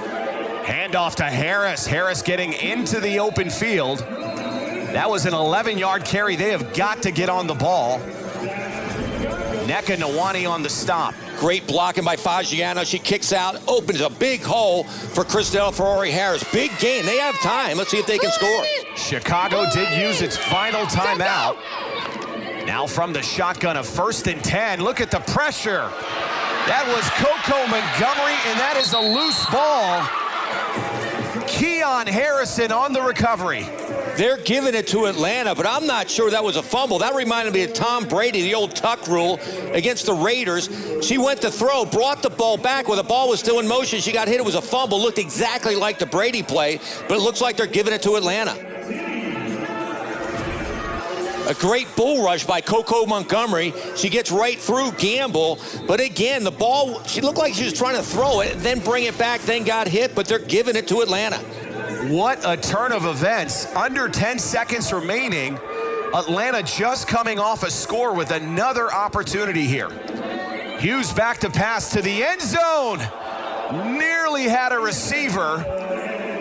Handoff to Harris. Harris getting into the open field. That was an 11-yard carry. They have got to get on the ball. Nneka Nwani on the stop. Great blocking by Fagiano. She kicks out, opens a big hole for Christelle Ferrari-Harris. Big gain. They have time. Let's see if they can score. Chicago did use its final timeout. Now from the shotgun, a 1st and 10. Look at the pressure. That was Coco Montgomery, and that is a loose ball. Keon Harrison on the recovery. They're giving it to Atlanta, but I'm not sure that was a fumble. That reminded me of Tom Brady, the old tuck rule against the Raiders. She went to throw, brought the ball back where the ball was still in motion. She got hit. It was a fumble. Looked exactly like the Brady play, but it looks like they're giving it to Atlanta. A great bull rush by Coco Montgomery. She gets right through Gamble, but again, the ball, she looked like she was trying to throw it, then bring it back, then got hit, but they're giving it to Atlanta. What a turn of events. Under 10 seconds remaining. Atlanta just coming off a score with another opportunity here. Hughes back to pass to the end zone. Nearly had a receiver.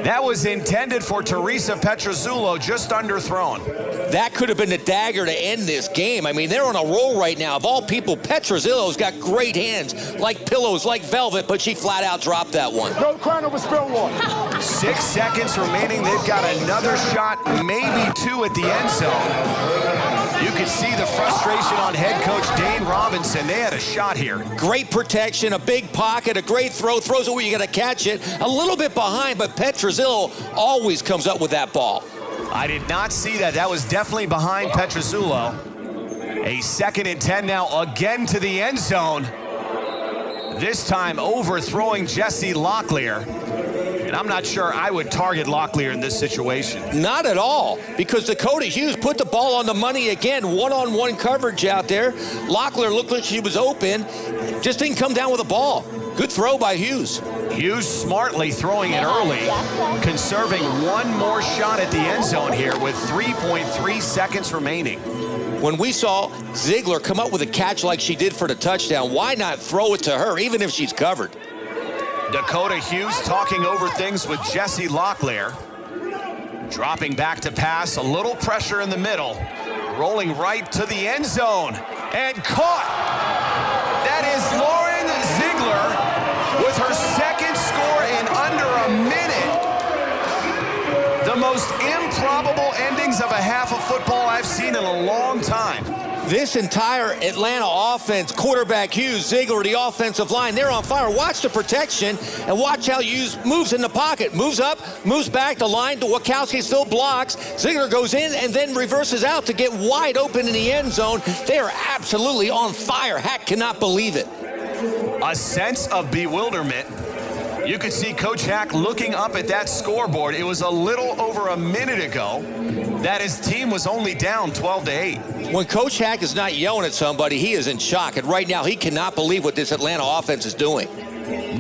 That was intended for Teresa Petrozzullo, just underthrown. That could have been the dagger to end this game. I mean, they're on a roll right now. Of all people, Petrozzullo's got great hands, like pillows, like velvet, but she flat out dropped that one. No crying over spilled water. 6 seconds remaining. They've got another shot, maybe 2 at the end zone. You can see the frustration on head coach Dane Robinson. They had a shot here. Great protection, a big pocket, a great throw. Throws it where you got to catch it. A little bit behind, but Petrozzullo always comes up with that ball. I did not see that. That was definitely behind Petrozzullo. A 2nd and 10 now, again to the end zone. This time overthrowing Jessie Locklear. And I'm not sure I would target Locklear in this situation. Not at all, because Dakota Hughes put the ball on the money again. One-on-one coverage out there. Locklear looked like she was open. Just didn't come down with the ball. Good throw by Hughes. Hughes smartly throwing it early, conserving one more shot at the end zone here with 3.3 seconds remaining. When we saw Ziegler come up with a catch like she did for the touchdown, why not throw it to her, even if she's covered? Dakota Hughes talking over things with Jessie Locklear. Dropping back to pass, a little pressure in the middle. Rolling right to the end zone, and caught. That is Lauren Ziegler with her second score in under a minute. The most improbable endings of a half of football I've seen in a long time. This entire Atlanta offense, quarterback Hughes, Ziegler, the offensive line, they're on fire. Watch the protection and watch how Hughes moves in the pocket. Moves up, moves back, the line to Wachowski still blocks. Ziegler goes in and then reverses out to get wide open in the end zone. They are absolutely on fire. Hack cannot believe it. A sense of bewilderment. You could see Coach Hack looking up at that scoreboard. It was a little over a minute ago that his team was only down 12-8. When Coach Hack is not yelling at somebody, he is in shock. And right now, he cannot believe what this Atlanta offense is doing.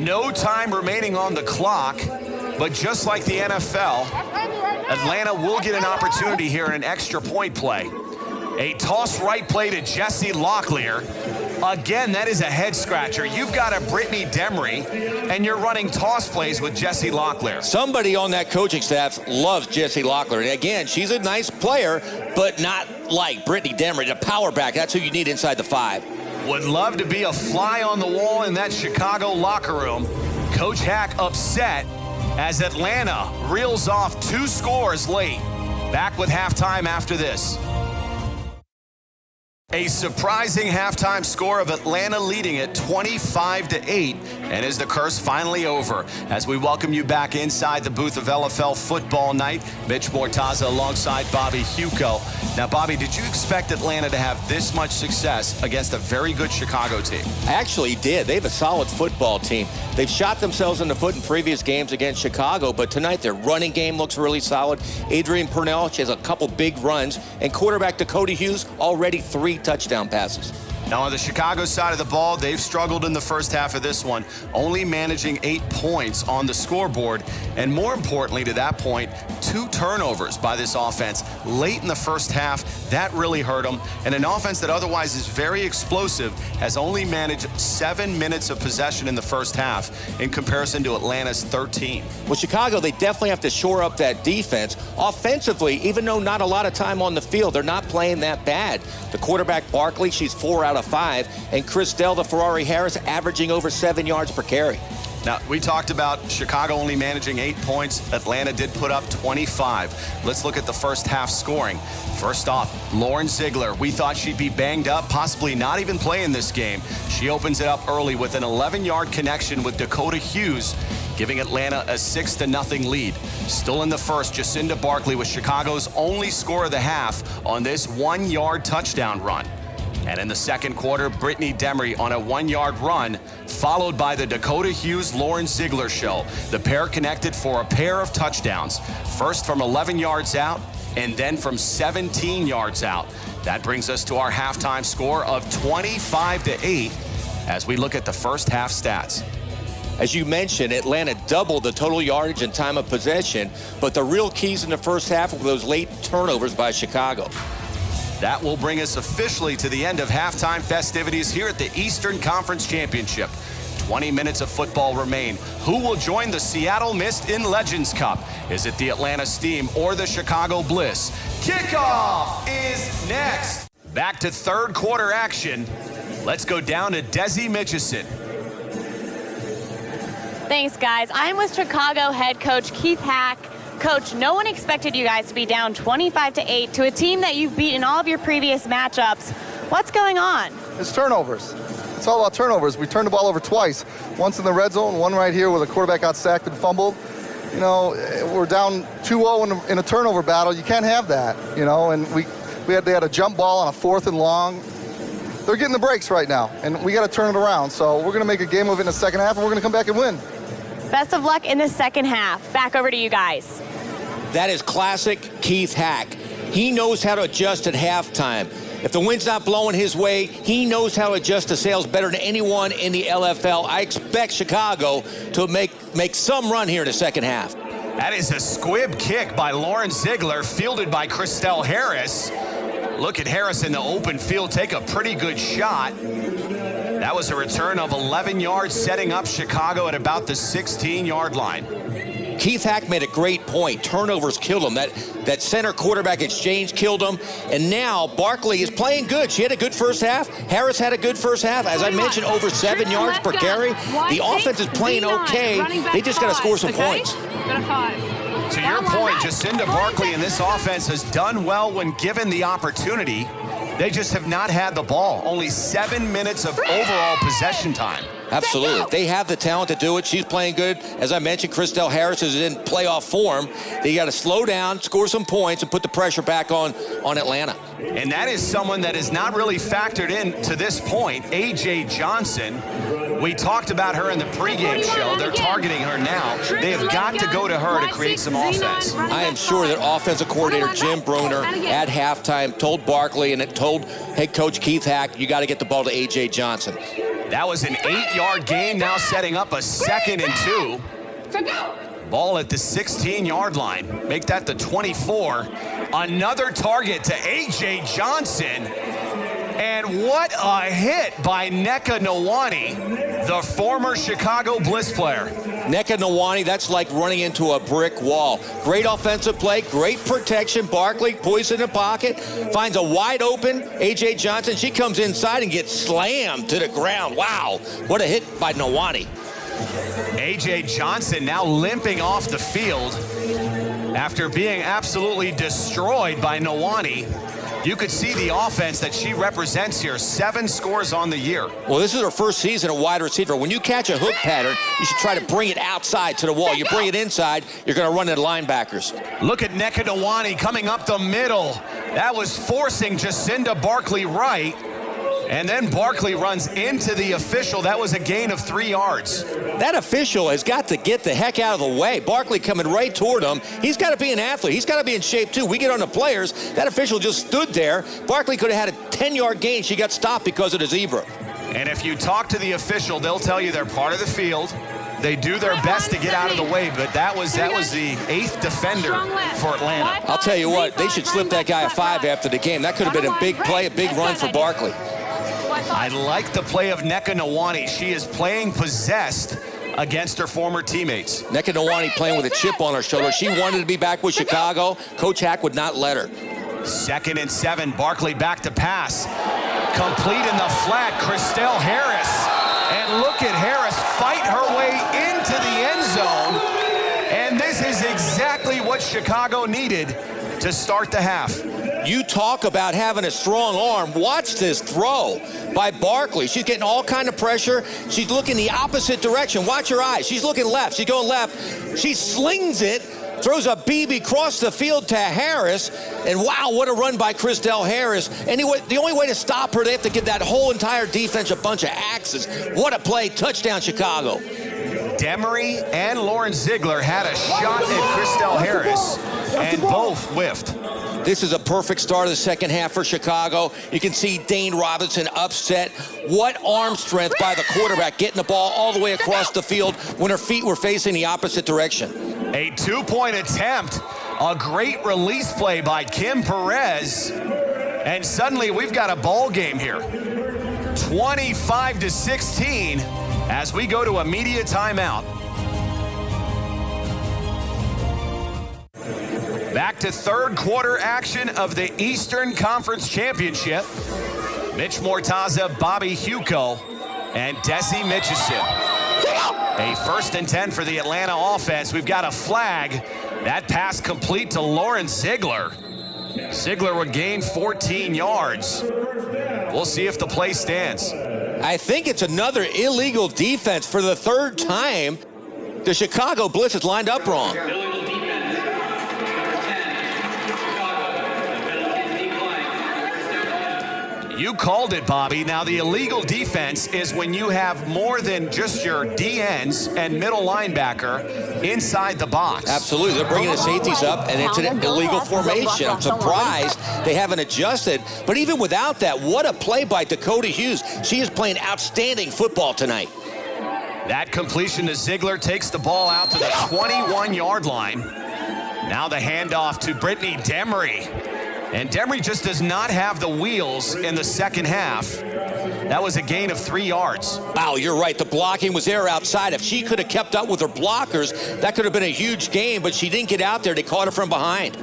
No time remaining on the clock, but just like the NFL, Atlanta will get an opportunity here in an extra point play. A toss right play to Jessie Locklear. Again, that is a head scratcher. You've got a Brittany Demery, and you're running toss plays with Jessie Locklear. Somebody on that coaching staff loves Jessie Locklear. And again, she's a nice player, but not like Brittany Demery, the power back. That's who you need inside the 5. Would love to be a fly on the wall in that Chicago locker room. Coach Hack upset as Atlanta reels off 2 scores late. Back with halftime after this. A surprising halftime score of Atlanta leading at 25-8. And is the curse finally over? As we welcome you back inside the booth of LFL Football Night, Mitch Mortaza alongside Bobby Huco. Now, Bobby, did you expect Atlanta to have this much success against a very good Chicago team? I actually did. They have a solid football team. They've shot themselves in the foot in previous games against Chicago, but tonight their running game looks really solid. Adrian Purnell, she has a couple big runs, and quarterback Dakota Hughes already 3 touchdown passes. Now, on the Chicago side of the ball, they've struggled in the first half of this one, only managing 8 points on the scoreboard. And more importantly, to that point, 2 turnovers by this offense late in the first half. That really hurt them. And an offense that otherwise is very explosive has only managed 7 minutes of possession in the first half in comparison to Atlanta's 13. Well, Chicago, they definitely have to shore up that defense. Offensively, even though not a lot of time on the field, they're not playing that bad. The quarterback, Barkley, she's 4 out of 5, and Christelle, the Ferrari Harris, averaging over 7 yards per carry. Now, we talked about Chicago only managing 8 points. Atlanta did put up 25. Let's look at the first half scoring. First off, Lauren Ziegler. We thought she'd be banged up, possibly not even playing this game. She opens it up early with an 11-yard connection with Dakota Hughes, giving Atlanta a 6-0 lead. Still in the first, Jacinda Barkley was Chicago's only score of the half on this 1-yard touchdown run. And in the second quarter, Brittany Demery on a 1-yard run, followed by the Dakota Hughes-Lauren Ziegler show. The pair connected for a pair of touchdowns, first from 11 yards out and then from 17 yards out. That brings us to our halftime score of 25-8 as we look at the first half stats. As you mentioned, Atlanta doubled the total yardage and time of possession, but the real keys in the first half were those late turnovers by Chicago. That will bring us officially to the end of halftime festivities here at the Eastern Conference Championship. 20 minutes of football remain. Who will join the Seattle Mist in Legends Cup? Is it the Atlanta Steam or the Chicago Bliss? Kickoff is next. Back to third quarter action. Let's go down to Desi Mitchison. Thanks, guys. I'm with Chicago head coach Keith Hack. Coach, no one expected you guys to be down 25-8 to a team that you've beat in all of your previous matchups. What's going on? It's turnovers. It's all about turnovers. We turned the ball over twice. Once in the red zone, one right here where the quarterback got sacked and fumbled. You know, we're down 2-0 in a turnover battle. You can't have that, you know, and they had a jump ball on a 4th and long. They're getting the breaks right now, and we got to turn it around. So we're going to make a game of it in the second half, and we're going to come back and win. Best of luck in the second half. Back over to you guys. That is classic Keith Hack. He knows how to adjust at halftime. If the wind's not blowing his way, he knows how to adjust to sails better than anyone in the LFL. I expect Chicago to make some run here in the second half. That is a squib kick by Lauren Ziegler, fielded by Christelle Harris. Look at Harris in the open field take a pretty good shot. That was a return of 11 yards, setting up Chicago at about the 16-yard line. Keith Hack made a great point. Turnovers killed him. That center quarterback exchange killed him. And now Barkley is playing good. She had a good first half. Harris had a good first half. As I mentioned, over 7 yards per carry. The offense is playing okay. They just got to score some points. To your point, Jacinda Barkley in this offense has done well when given the opportunity. They just have not had the ball. Only 7 minutes of overall possession time. Absolutely. They have the talent to do it. She's playing good. As I mentioned, Christelle Harris is in playoff form. They got to slow down, score some points, and put the pressure back on Atlanta. And that is someone that is not really factored in to this point, A.J. Johnson. We talked about her in the pregame show. They're targeting her now. They have got to go to her to create some offense. I am sure that offensive coordinator Jim Bruner at halftime told Barkley and it told head coach Keith Hack, you got to get the ball to A.J. Johnson. That was an 8-yard gain, now setting up a 2nd and 2. Ball at the 16-yard line. Make that the 24. Another target to A.J. Johnson. And what a hit by Nneka Nwani, the former Chicago Bliss player. Nneka Nwani, that's like running into a brick wall. Great offensive play, great protection. Barkley, poised in the pocket, finds a wide open A.J. Johnson. She comes inside and gets slammed to the ground. Wow, what a hit by Nwani. A.J. Johnson now limping off the field after being absolutely destroyed by Nwani. You could see the offense that she represents here. 7 scores on the year. Well, this is her first season a wide receiver. When you catch a hook pattern, you should try to bring it outside to the wall. You bring it inside, you're going to run into linebackers. Look at Nneka Nwani coming up the middle. That was forcing Jacinda Barkley right. And then Barkley runs into the official. That was a gain of 3 yards. That official has got to get the heck out of the way. Barkley coming right toward him. He's got to be an athlete. He's got to be in shape, too. We get on the players. That official just stood there. Barkley could have had a 10-yard gain. She got stopped because of the zebra. And if you talk to the official, they'll tell you they're part of the field. They do their best to get out of the way, but that was the 8th defender for Atlanta. I'll tell you what, they should slip that guy a 5 after the game. That could have been a big play, a big run for Barkley. I like the play of Nneka Nwani. She is playing possessed against her former teammates. Nneka Nwani playing with a chip on her shoulder. She wanted to be back with Chicago. Coach Hack would not let her. 2nd and 7. Barkley back to pass. Complete in the flat. Christelle Harris. And look at Harris fight her way into the end zone. And this is exactly what Chicago needed to start the half. You talk about having a strong arm. Watch this throw by Barkley. She's getting all kind of pressure. She's looking the opposite direction. Watch her eyes. She's looking left. She's going left. She slings it, throws a BB across the field to Harris. And wow, what a run by Christelle Harris. Anyway, the only way to stop her, they have to give that whole entire defense a bunch of axes. What a play. Touchdown, Chicago. Demery and Lauren Ziegler had a shot at Christelle Harris, and both whiffed. This is a perfect start of the second half for Chicago. You can see Dane Robinson upset. What arm strength by the quarterback, getting the ball all the way across the field when her feet were facing the opposite direction. A 2-point attempt. A great release play by Kim Perez. And suddenly we've got a ball game here. 25-16 as we go to a media timeout. Back to third quarter action of the Eastern Conference Championship. Mitch Mortaza, Bobby Huco, and Desi Mitchison. A 1st and 10 for the Atlanta offense. We've got a flag. That pass complete to Lauren Ziegler. Ziegler would gain 14 yards. We'll see if the play stands. I think it's another illegal defense for the 3rd time. The Chicago Bliss is lined up wrong. You called it, Bobby. Now, the illegal defense is when you have more than just your DNs and middle linebacker inside the box. Absolutely. They're bringing the safeties up, and it's an illegal formation. I'm surprised they haven't adjusted. But even without that, what a play by Dakota Hughes. She is playing outstanding football tonight. That completion to Ziegler takes the ball out to the 21-yard line. Now the handoff to Brittany Demery. And Demery just does not have the wheels in the second half. That was a gain of 3 yards. Wow, you're right. The blocking was there outside. If she could have kept up with her blockers, that could have been a huge gain, but she didn't get out there. They caught her from behind.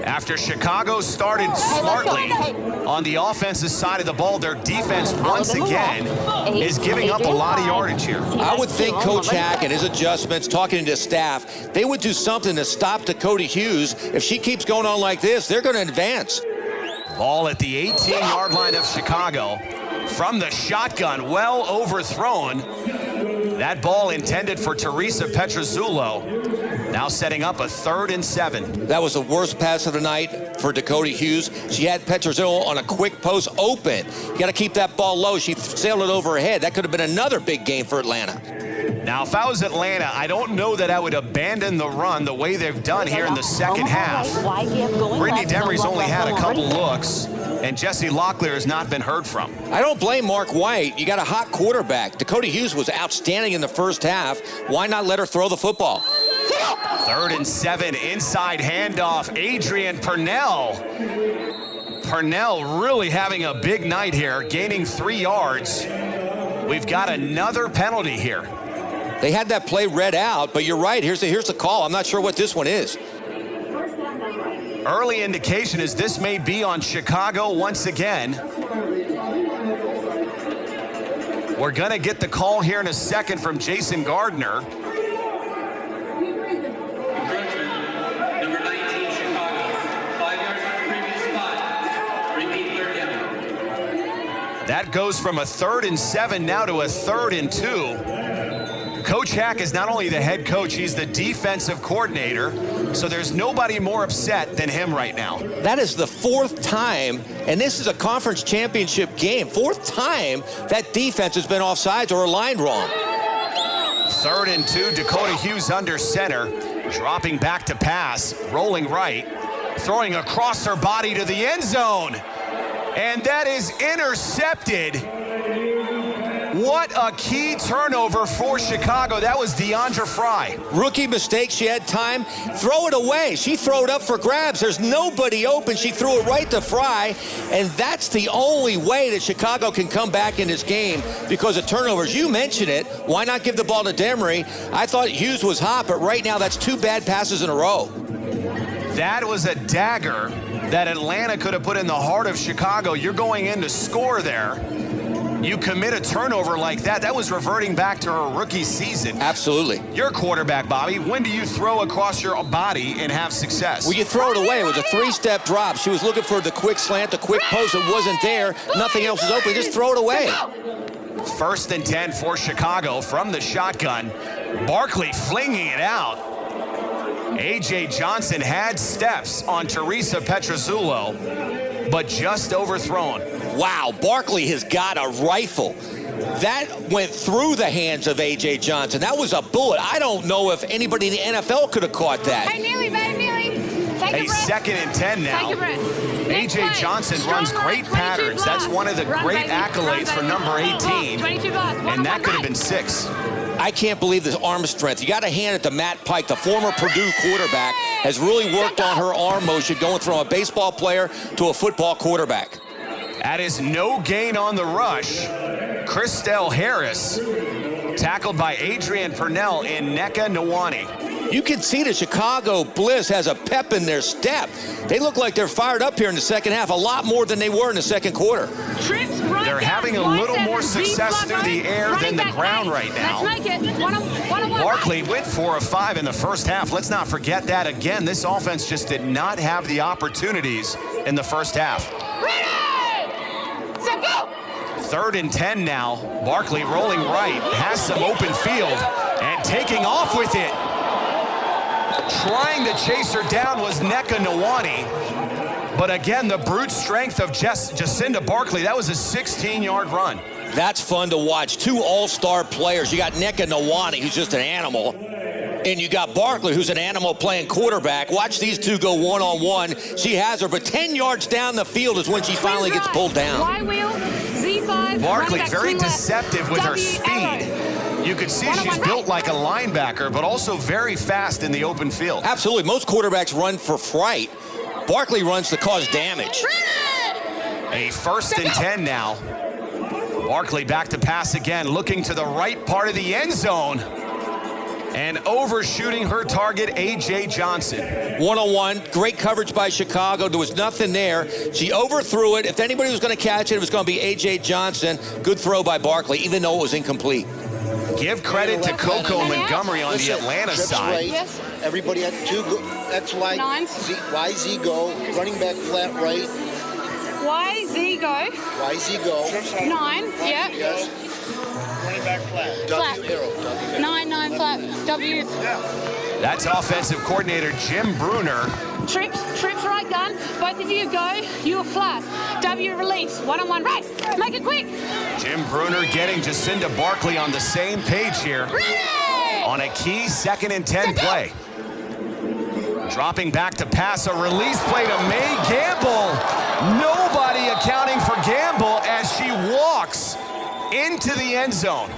After Chicago started smartly on the offensive side of the ball, their defense once again is giving up a lot of yardage here. I would think Coach Hack and his adjustments, talking to the staff, they would do something to stop Dakota Hughes. If she keeps going on like this, they're going to advance. Ball at the 18-yard line of Chicago. From the shotgun, well overthrown. That ball intended for Teresa Petrozzullo. Now setting up a 3rd and 7. That was the worst pass of the night for Dakota Hughes. She had Petrozzullo on a quick post open. You got to keep that ball low. She sailed it over her head. That could have been another big game for Atlanta. Now, if I was Atlanta, I don't know that I would abandon the run the way they've done here in the second half. Brittany Demery's only had a couple looks, and Jessie Locklear has not been heard from. I don't blame Mark White. You got a hot quarterback. Dakota Hughes was outstanding in the first half. Why not let her throw the football? 3rd and 7, inside handoff, Adrian Purnell. Purnell really having a big night here, gaining 3 yards. We've got another penalty here. They had that play read out, but you're right. Here's the call. I'm not sure what this one is. Early indication is this may be on Chicago once again. We're going to get the call here in a second from Jason Gardner. Number 19, Chicago. 5 yards from the previous spot. That goes from a 3rd and 7 now to a 3rd and 2. Coach Hack is not only the head coach, he's the defensive coordinator. So there's nobody more upset than him right now. That is the 4th time, and this is a conference championship game, 4th time that defense has been offsides or aligned wrong. 3rd and 2, Dakota Hughes under center, dropping back to pass, rolling right, throwing across her body to the end zone. And that is intercepted. What a key turnover for Chicago. That was Deandra Fry. Rookie mistake. She had time. Throw it away. She threw it up for grabs. There's nobody open. She threw it right to Fry. And that's the only way that Chicago can come back in this game because of turnovers. You mentioned it. Why not give the ball to Demery? I thought Hughes was hot, but right now that's 2 bad passes in a row. That was a dagger that Atlanta could have put in the heart of Chicago. You're going in to score there. You commit a turnover like that. That was reverting back to her rookie season. Absolutely. Your quarterback, Bobby, when do you throw across your body and have success? Well, you throw it away. It was a 3-step drop. She was looking for the quick slant, the quick post. It wasn't there. Nothing else is open. Just throw it away. 1st and 10 for Chicago from the shotgun. Barkley flinging it out. A.J. Johnson had steps on Teresa Petrozulo, but just overthrown. Wow, Barkley has got a rifle. That went through the hands of A.J. Johnson. That was a bullet. I don't know if anybody in the NFL could have caught that. Hey, Neely, take a breath. 2nd and 10 now. Take a breath. A.J. Johnson runs great patterns. That's one of the great accolades for number 18. And that could have been 6. I can't believe this arm strength. You got to hand it to Matt Pike, the former Purdue quarterback, has really worked on her arm motion, going from a baseball player to a football quarterback. That is no gain on the rush. Christelle Harris, tackled by Adrienne Purnell and Nneka Nwani. You can see the Chicago Bliss has a pep in their step. They look like they're fired up here in the second half, a lot more than they were in the second quarter. They're having a little more success through the air than the ground right now. Barkley went 4 of 5 in the first half. Let's not forget that again. This offense just did not have the opportunities in the first half. 3rd and 10 now. Barkley rolling right, has some open field, and taking off with it. Trying to chase her down was Nneka Nwani. But again, the brute strength of Jacinda Barkley, that was a 16-yard run. That's fun to watch. 2 all-star players. You got Nneka Nwani, who's just an animal. And you got Barkley, who's an animal playing quarterback. Watch these two go one-on-one. She has her, but 10 yards down the field is when she finally gets pulled down. Y-wheel, Z5. Barkley very deceptive with her speed. You could see she's built like a linebacker, but also very fast in the open field. Absolutely. Most quarterbacks run for fright. Barkley runs to cause damage. A 1st and 10 now. Barkley back to pass again, looking to the right part of the end zone. And overshooting her target, A.J. Johnson. 1-on-1, great coverage by Chicago. There was nothing there. She overthrew it. If anybody was going to catch it, it was going to be A.J. Johnson. Good throw by Barkley, even though it was incomplete. Give credit to Coco Montgomery on the Atlanta side. Right. Yes. Everybody had 2 X, Y, Y, Z go. Running back flat right. Y, Z go. Y, Z go. 9, yeah. Yes. Running back flat. W arrow. 9 flat. W. That's offensive coordinator Jim Bruner. Trips right gun. Both of you go. You are flat. W release. 1-on-1 race. Make it quick. Jim Bruner getting Jacinda Barkley on the same page here. On a key 2nd and 10 play. Dropping back to pass, a release play to May Gamble. Nobody accounting for Gamble as she walks into the end zone.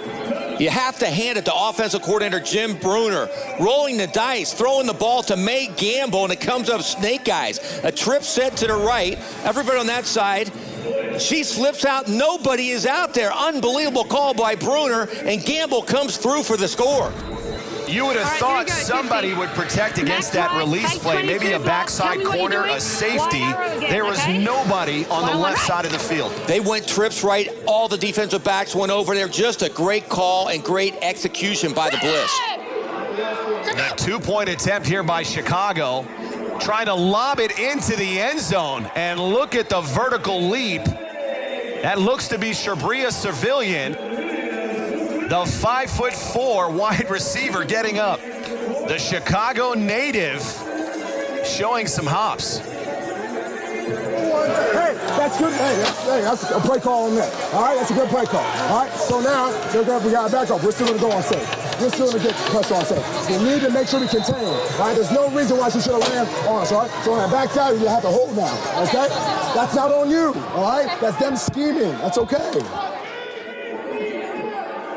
You have to hand it to offensive coordinator Jim Bruner. Rolling the dice, throwing the ball to May Gamble, and it comes up snake eyes. A trip set to the right. Everybody on that side. She slips out. Nobody is out there. Unbelievable call by Bruner, and Gamble comes through for the score. You would have thought somebody would protect against that release play. Maybe a backside corner, a safety. There was nobody on the left side of the field. They went trips right. All the defensive backs went over there. Just a great call and great execution by the Bliss. The 2-point attempt here by Chicago. Trying to lob it into the end zone. And look at the vertical leap That looks to be Shabria Civilian, the 5'4" wide receiver getting up. The Chicago native showing some hops. Hey, that's good. Hey, that's a play call on that. All right, that's a good play call. All right, so now we got to back up. We're still going to go on safe. We're still going to get pressure on safe. We need to make sure we contain. All right, there's no reason why she should have landed on us. All right, so on that backside, you have to hold now. Okay, that's not on you. All right, that's them scheming. That's okay.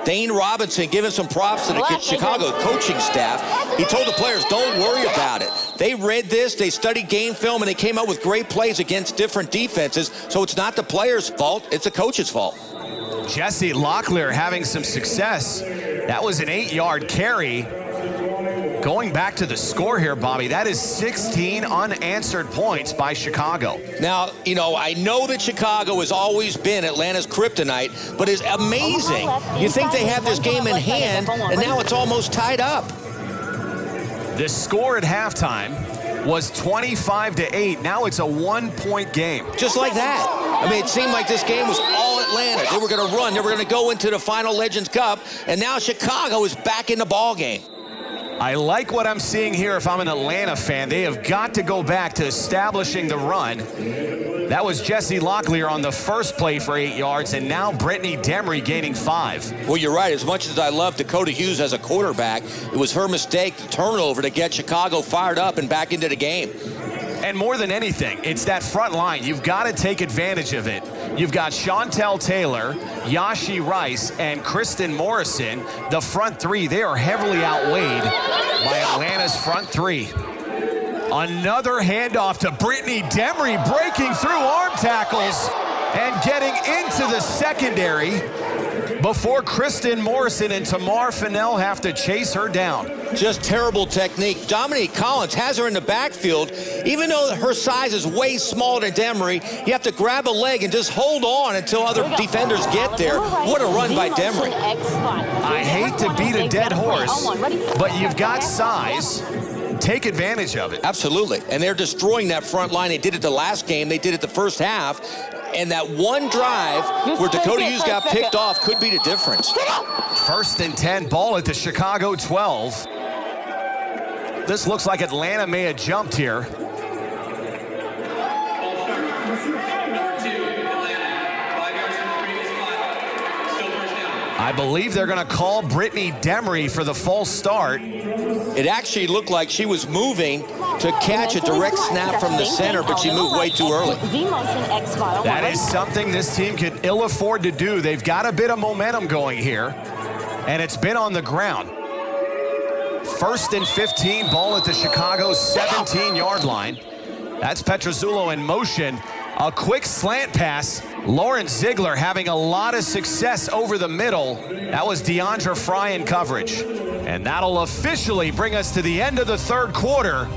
Dane Robinson giving some props to the Chicago coaching staff. He told the players, don't worry about it. They read this, they studied game film, and they came up with great plays against different defenses. So it's not the players' fault, it's the coach's fault. Jesse Locklear having some success. That was an 8-yard carry. Going back to the score here, Bobby, that is 16 unanswered points by Chicago. Now, you know, I know that Chicago has always been Atlanta's kryptonite, but it's amazing. You think they have this game in hand, and now it's almost tied up. The score at halftime was 25-8. Now it's a 1-point game. Just like that. I mean, it seemed like this game was all Atlanta. They were going to run. They were going to go into the final Legends Cup, and now Chicago is back in the ball game. I like what I'm seeing here if I'm an Atlanta fan. They have got to go back to establishing the run. That was Jesse Locklear on the first play for 8 yards, and now Brittany Demery gaining 5. Well, you're right. As much as I love Dakota Hughes as a quarterback, it was her mistake, the turnover, to get Chicago fired up and back into the game. And more than anything, it's that front line. You've got to take advantage of it. You've got Chantel Taylor, Yashi Rice, and Kristen Morrison. The front three, they are heavily outweighed by Atlanta's front three. Another handoff to Brittany Demery, breaking through arm tackles and getting into the secondary before Kristen Morrison and Tamar Fennell have to chase her down. Just terrible technique. Dominique Collins has her in the backfield. Even though her size is way smaller than Demery, you have to grab a leg and just hold on until other defenders get there. What a run by Demery. I hate to beat a dead horse, but you've got size. Take advantage of it. Absolutely. And they're destroying that front line. They did it the last game. They did it the first half. And that one drive where Dakota Hughes got picked off could be the difference. 1st and 10, ball at the Chicago 12. This looks like Atlanta may have jumped here. I believe they're going to call Brittany Demery for the false start. It actually looked like she was moving to catch a direct snap from the center, but she moved way too early. That is something this team can ill afford to do. They've got a bit of momentum going here, and it's been on the ground. 1st and 15, ball at the Chicago 17-yard line. That's Petrozzullo in motion. A quick slant pass. Lauren Ziegler having a lot of success over the middle. That was Deandra Fry in coverage. And that'll officially bring us to the end of the third quarter.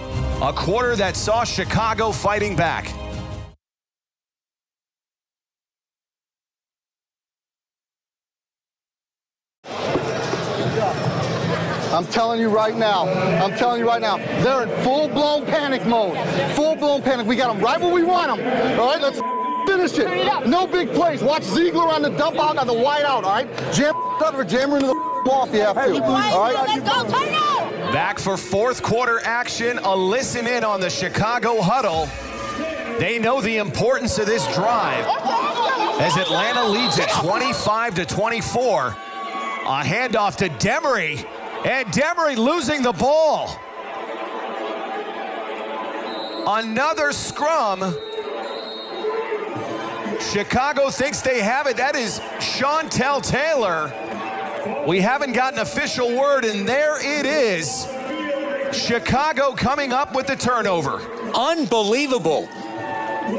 A quarter that saw Chicago fighting back. I'm telling you right now, they're in full-blown panic mode. Full-blown panic. We got them right where we want them. All right, let's finish it. No big plays. Watch Ziegler on the dump out on the wide out, all right? Jam into the ball if you have to. All right? Let's go, turn it! Back for fourth quarter action. A listen in on the Chicago huddle. They know the importance of this drive as Atlanta leads at 25-24. A handoff to Demery. And Demery losing the ball. Another scrum. Chicago thinks they have it. That is Chantel Taylor. We haven't gotten official word, and there it is. Chicago coming up with the turnover. Unbelievable.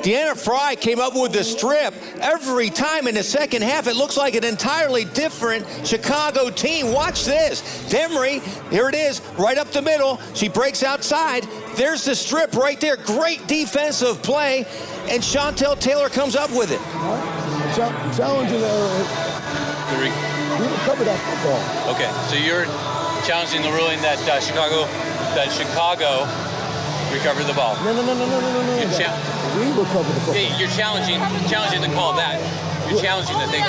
Deanna Fry came up with the strip. Every time in the second half, it looks like an entirely different Chicago team. Watch this. Demery, here it is, right up the middle. She breaks outside. There's the strip right there. Great defensive play. And Chantel Taylor comes up with it. Challenging we didn't cover that football. Okay, so you're challenging the ruling that Chicago recovered the ball. No. We recovered the football. You're challenging the call that You're challenging that they.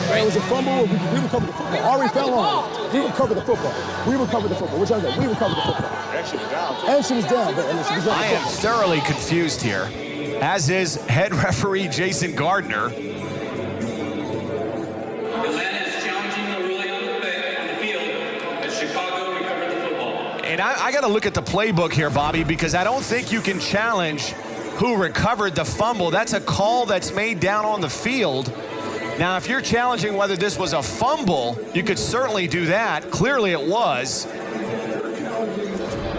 It was a fumble. We recovered the football. Already fell on. We recovered the football. We recovered the football. Which I said, we recovered the football. And she was down. And she was down. But, she was I am thoroughly confused here, as is head referee Jason Gardner. Atlanta is challenging the ruling on the field as Chicago recovered the football. And I got to look at the playbook here, Bobby, because I don't think you can challenge who recovered the fumble. That's a call that's made down on the field. Now, if you're challenging whether this was a fumble, you could certainly do that. Clearly it was.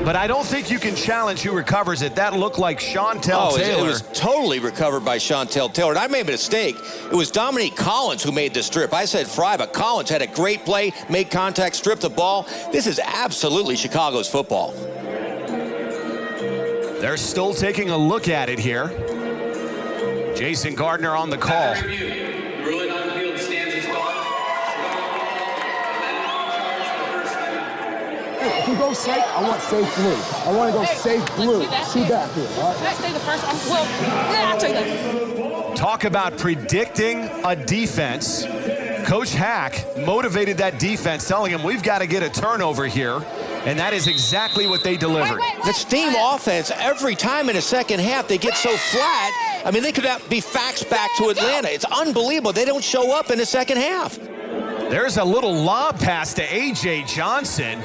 But I don't think you can challenge who recovers it. That looked like Chantel Taylor. It was totally recovered by Chantel Taylor. And I made a mistake. It was Dominique Collins who made the strip. I said Fry, but Collins had a great play, made contact, stripped the ball. This is absolutely Chicago's football. They're still taking a look at it here. Jason Gardner on the call. The ruling on the field stands as called. If we go safe, I want safe blue. I want to go safe blue. Two back here, all right? Can I stay the first? I'll take that. Talk about predicting a defense. Coach Hack motivated that defense, telling him we've got to get a turnover here. And that is exactly what they delivered. The steam offense, every time in the second half, they get so flat. I mean, they could be faxed back to Atlanta. It's unbelievable. They don't show up in the second half. There's a little lob pass to A.J. Johnson.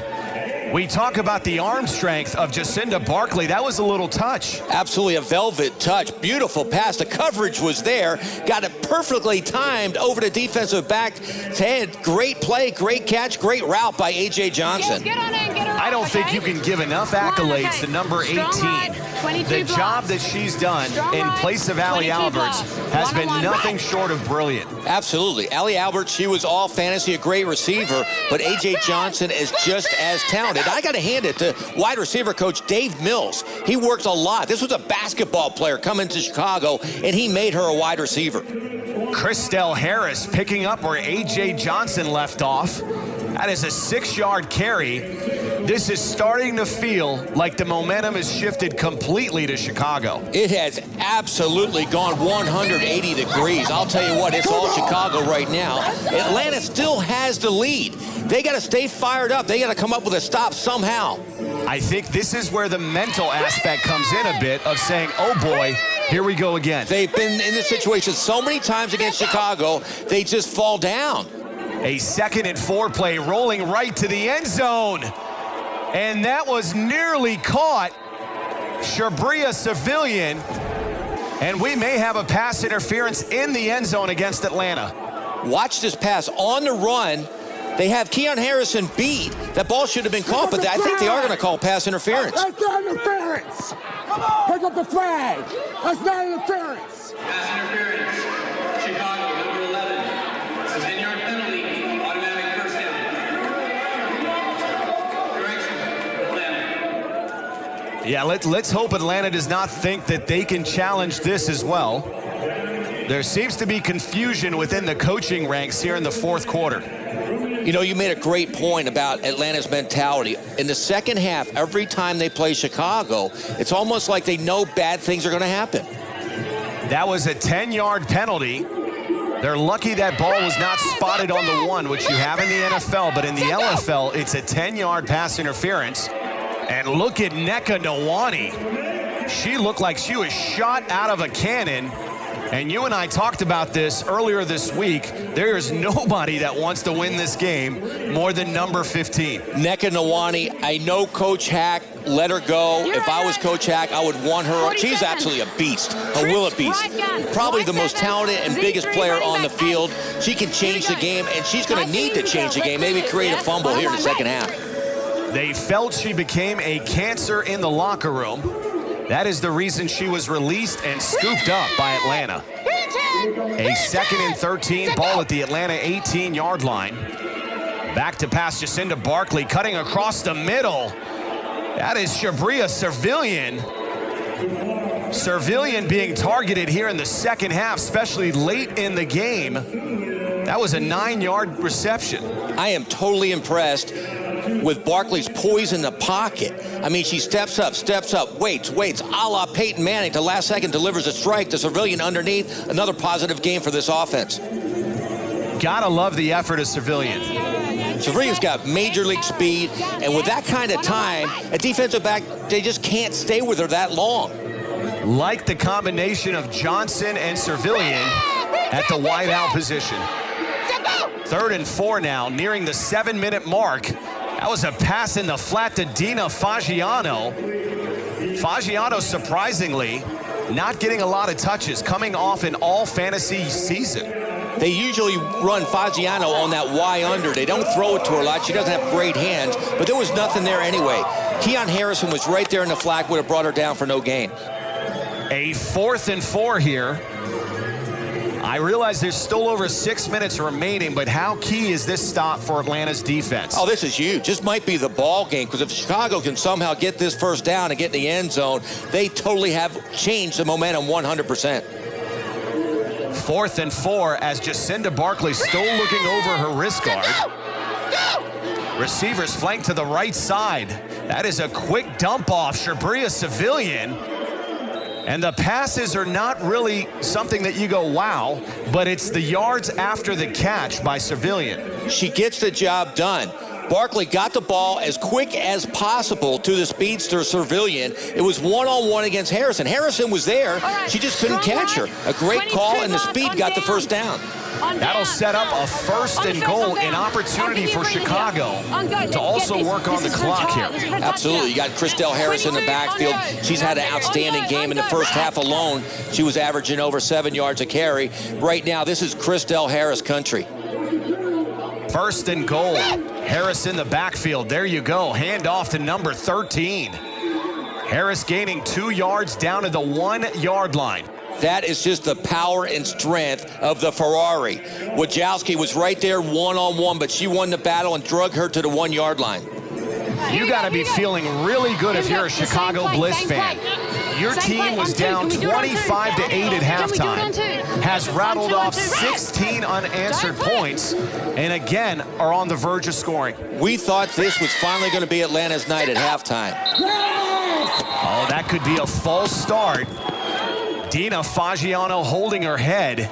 We talk about the arm strength of Jacinda Barkley. That was a little touch. Absolutely a velvet touch. Beautiful pass. The coverage was there. Got it perfectly timed over the defensive back head. Great play, great catch, great route by A.J. Johnson. I don't think you can give enough accolades to number 18. The job that she's done in place of Allie Alberts has been nothing short of brilliant. Absolutely. Allie Alberts, she was all fantasy, a great receiver, but A.J. Johnson is just as talented. I got to hand it to wide receiver coach Dave Mills. He worked a lot. This was a basketball player coming to Chicago, and he made her a wide receiver. Christelle Harris picking up where A.J. Johnson left off. That is a 6-yard carry. This is starting to feel like the momentum has shifted completely to Chicago. It has absolutely gone 180 degrees. I'll tell you what, it's all Chicago right now. Atlanta still has the lead. They got to stay fired up. They got to come up with a stop somehow. I think this is where the mental aspect comes in a bit of saying, oh boy, here we go again. They've been in this situation so many times against Chicago, they just fall down. A 2nd and 4 play rolling right to the end zone. And that was nearly caught. Shabria Civilian. And we may have a pass interference in the end zone against Atlanta. Watch this pass on the run. They have Keon Harrison beat. That ball should have been caught, but I think they are going to call pass interference. That's not interference. Pick up the flag. That's not interference. Pass interference. Chicago, number 11. It's a 10-yard penalty. Automatic first down. Correction. Atlanta. Yeah, let's hope Atlanta does not think that they can challenge this as well. There seems to be confusion within the coaching ranks here in the 4th quarter. You know, you made a great point about Atlanta's mentality. In the second half, every time they play Chicago, it's almost like they know bad things are going to happen. That was a 10-yard penalty. They're lucky that ball was not spotted on the 1, which you have in the NFL, but in the LFL, it's a 10-yard pass interference. And look at Nneka Nwani. She looked like she was shot out of a cannon. And you and I talked about this earlier this week. There is nobody that wants to win this game more than number 15. Nneka Nwani, I know Coach Hack let her go. If I was Coach Hack, I would want her. She's absolutely a beast, a willet beast. Probably the most talented and biggest player on the field. She can change the game, and she's going to need to change the game, maybe create a fumble here in the second half. They felt she became a cancer in the locker room. That is the reason she was released and scooped up by Atlanta. A 2nd and 13, ball at the Atlanta 18-yard line. Back to pass Jacinda Barkley, cutting across the middle. That is Shabria Civilian. Civilian being targeted here in the second half, especially late in the game. That was a 9-yard reception. I am totally impressed. with Barkley's poise in the pocket. I mean, she steps up, waits, a la Peyton Manning to last second, delivers a strike to Civilian underneath. Another positive game for this offense. Gotta love the effort of Civilian. Civilian's got major league speed, and with that kind of time, a defensive back, they just can't stay with her that long. Like the combination of Johnson and Civilian at the wideout position. 3rd and 4 now, nearing the 7-minute mark. That was a pass in the flat to Dina Fagiano. Fagiano, surprisingly, not getting a lot of touches, coming off an all-fantasy season. They usually run Fagiano on that Y-under. They don't throw it to her a lot. She doesn't have great hands, but there was nothing there anyway. Keon Harrison was right there in the flag, would have brought her down for no gain. A 4th and 4 here. I realize there's still over 6 minutes remaining, but how key is this stop for Atlanta's defense? Oh, this is huge. This might be the ball game, because if Chicago can somehow get this first down and get in the end zone, they totally have changed the momentum 100%. 4th and 4 as Jacinda Barkley still looking over her wrist guard. Receivers flank to the right side. That is a quick dump off. Shabria Civilian. And the passes are not really something that you go, wow, but it's the yards after the catch by Civilian. She gets the job done. Barkley got the ball as quick as possible to the speedster Civilian. It was one-on-one against Harrison. Harrison was there. She just couldn't catch her. A great call, and the speed got the first down. That'll set up a 1st and goal, an opportunity for Chicago to also work on the clock here. Absolutely. You got Christelle Harris in the backfield. She's had an outstanding game in the first half alone. She was averaging over 7 yards a carry. Right now, this is Christelle Harris country. 1st and goal. Harris in the backfield. There you go. Hand off to number 13. Harris gaining 2 yards down to the 1-yard line. That is just the power and strength of the Ferrari. Wojciechowski was right there one-on-one, but she won the battle and drug her to the 1-yard line. You got to be feeling really good if you're a Chicago Bliss fan. Your team was down 25-8 at halftime, has rattled off 16 unanswered points, and again are on the verge of scoring. We thought this was finally going to be Atlanta's night at halftime. Oh, that could be a false start. Dina Fagiano holding her head.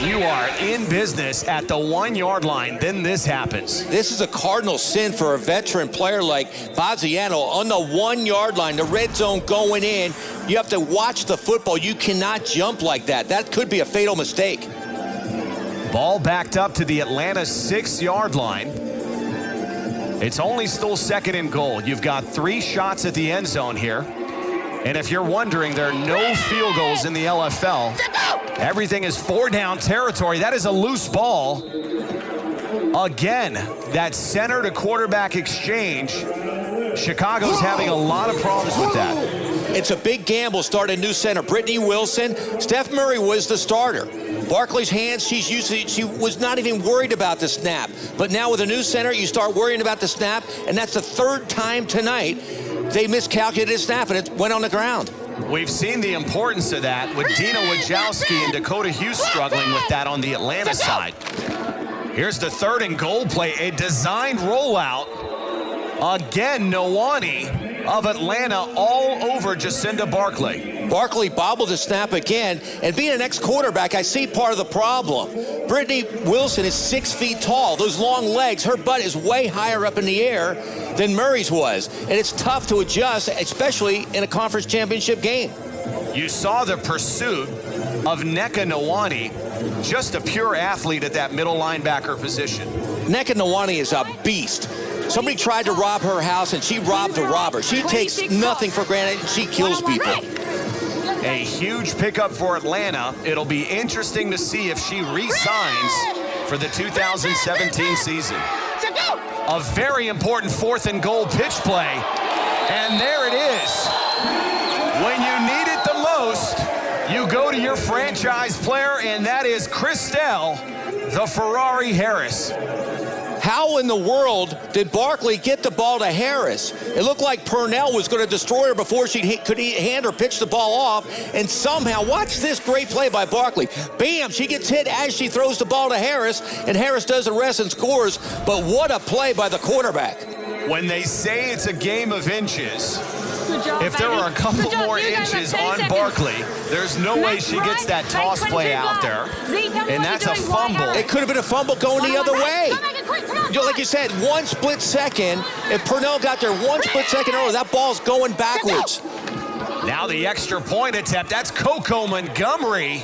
You are in business at the 1-yard line, then this happens. This is a cardinal sin for a veteran player like Fagiano on the 1-yard line, the red zone going in. You have to watch the football. You cannot jump like that. That could be a fatal mistake. Ball backed up to the Atlanta 6-yard line. It's only still 2nd and goal. You've got 3 shots at the end zone here. And if you're wondering, there are no field goals in the LFL. Everything is 4-down territory. That is a loose ball. Again, that center to quarterback exchange. Chicago's having a lot of problems with that. It's a big gamble starting a new center. Brittany Wilson, Steph Murray was the starter. Barkley's hands, she was not even worried about the snap. But now with a new center, you start worrying about the snap, and that's the 3rd time tonight they miscalculated the snap, and it went on the ground. We've seen the importance of that with Dina Wojciechowski and Dakota Hughes struggling with that on the Atlanta side. Here's the 3rd and goal play, a designed rollout. Again, Nwani of Atlanta all over Jacinda Barkley. Barkley bobbled the snap again, and being an ex-quarterback, I see part of the problem. Brittany Wilson is 6 feet tall. Those long legs, her butt is way higher up in the air than Murray's was, and it's tough to adjust, especially in a conference championship game. You saw the pursuit of Nneka Nwani, just a pure athlete at that middle linebacker position. Nneka Nwani is a beast. Somebody tried to rob her house, and she robbed a robber. She takes nothing for granted, and she kills people. A huge pickup for Atlanta. It'll be interesting to see if she re-signs for the 2017 season. A very important 4th and goal pitch play. And there it is. When you need it the most, you go to your franchise player, and that is Christelle, the Ferrari Harris. How in the world did Barkley get the ball to Harris? It looked like Purnell was going to destroy her before she could hand or pitch the ball off. And somehow, watch this great play by Barkley. Bam, she gets hit as she throws the ball to Harris, and Harris does the rest and scores. But what a play by the quarterback. When they say it's a game of inches, if there were a couple more inches on Barkley, there's no way she gets that toss play out there. And that's a fumble. It could have been a fumble going the other way. Like you said, one split second. If Purnell got there one split second earlier, that ball's going backwards. Now the extra point attempt. That's Coco Montgomery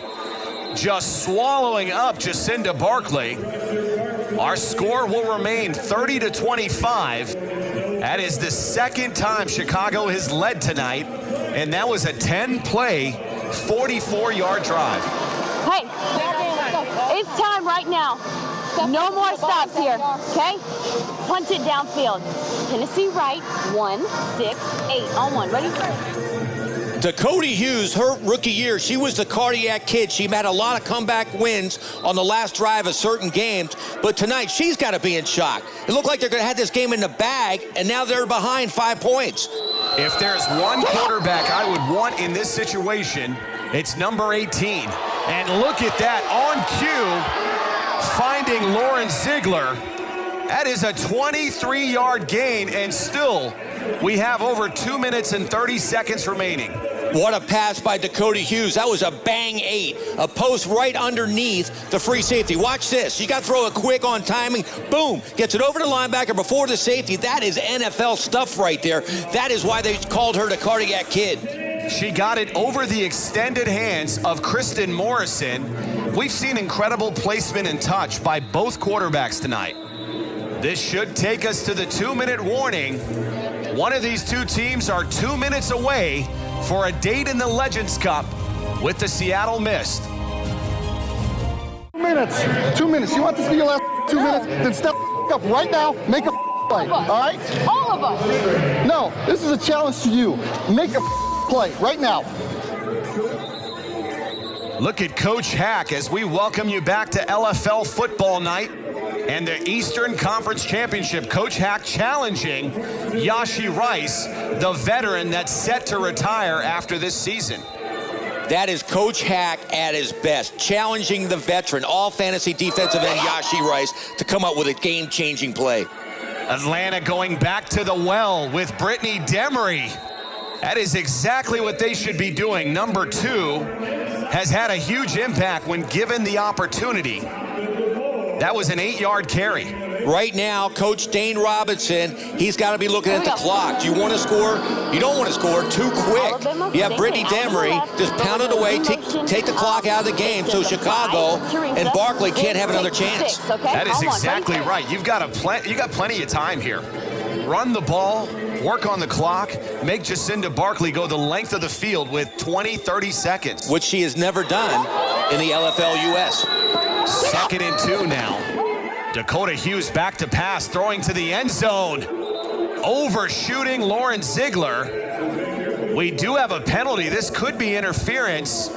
just swallowing up Jacinda Barkley. Our score will remain 30-25. That is the second time Chicago has led tonight, and that was a 10-play, 44-yard drive. Hey, it's time right now. No more stops here, okay? Punt it downfield. Tennessee right, 1, 6, 8 on 1. Ready? Dakota Hughes, her rookie year, she was the cardiac kid. She had a lot of comeback wins on the last drive of certain games, but tonight she's got to be in shock. It looked like they're going to have this game in the bag, and now they're behind 5 points. If there's one quarterback I would want in this situation, it's number 18. And look at that, on cue, finding Lauren Ziegler. That is a 23-yard gain, and still we have over 2 minutes and 30 seconds remaining. What a pass by Dakota Hughes. That was a bang 8. A post right underneath the free safety. Watch this. You got to throw it quick on timing. Boom. Gets it over to the linebacker before the safety. That is NFL stuff right there. That is why they called her the cardiac kid. She got it over the extended hands of Kristen Morrison. We've seen incredible placement and touch by both quarterbacks tonight. This should take us to the 2-minute warning. One of these two teams are 2 minutes away for a date in the Legends Cup with the Seattle Mist. 2 minutes. 2 minutes. You want this to be your last 2 minutes? Then step up right now. Make a play. All right? All of us. No, this is a challenge to you. Make a play right now. Look at Coach Hack as we welcome you back to LFL football night and the Eastern Conference Championship. Coach Hack challenging Yashi Rice, the veteran that's set to retire after this season. That is Coach Hack at his best, challenging the veteran, all fantasy defensive end Yashi Rice, to come up with a game-changing play. Atlanta going back to the well with Brittany Demery. That is exactly what they should be doing. Number 2 has had a huge impact when given the opportunity. That was an 8-yard carry. Right now, Coach Dane Robinson, he's got to be looking at the clock. Do you want to score? You don't want to score too quick. You have Brittany Demery just pound it away, take the clock out of the game so Chicago and Barkley can't have another chance. That is exactly right. You got plenty of time here. Run the ball, work on the clock, make Jacinda Barkley go the length of the field with 20, 30 seconds. Which she has never done in the LFL US. 2nd and 2 now. Dakota Hughes back to pass, throwing to the end zone. Overshooting Lauren Ziegler. We do have a penalty. This could be interference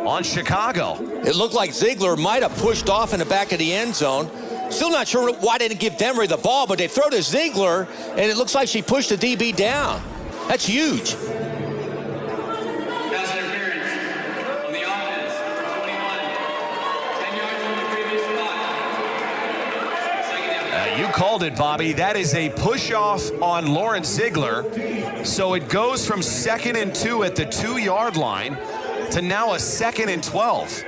on Chicago. It looked like Ziegler might have pushed off in the back of the end zone. Still not sure why they didn't give Demery the ball, but they throw to Ziegler, and it looks like she pushed the DB down. That's huge. You called it, Bobby. That is a push-off on Lauren Ziegler. So it goes from 2nd and 2 at the 2-yard line to now a 2nd and 12.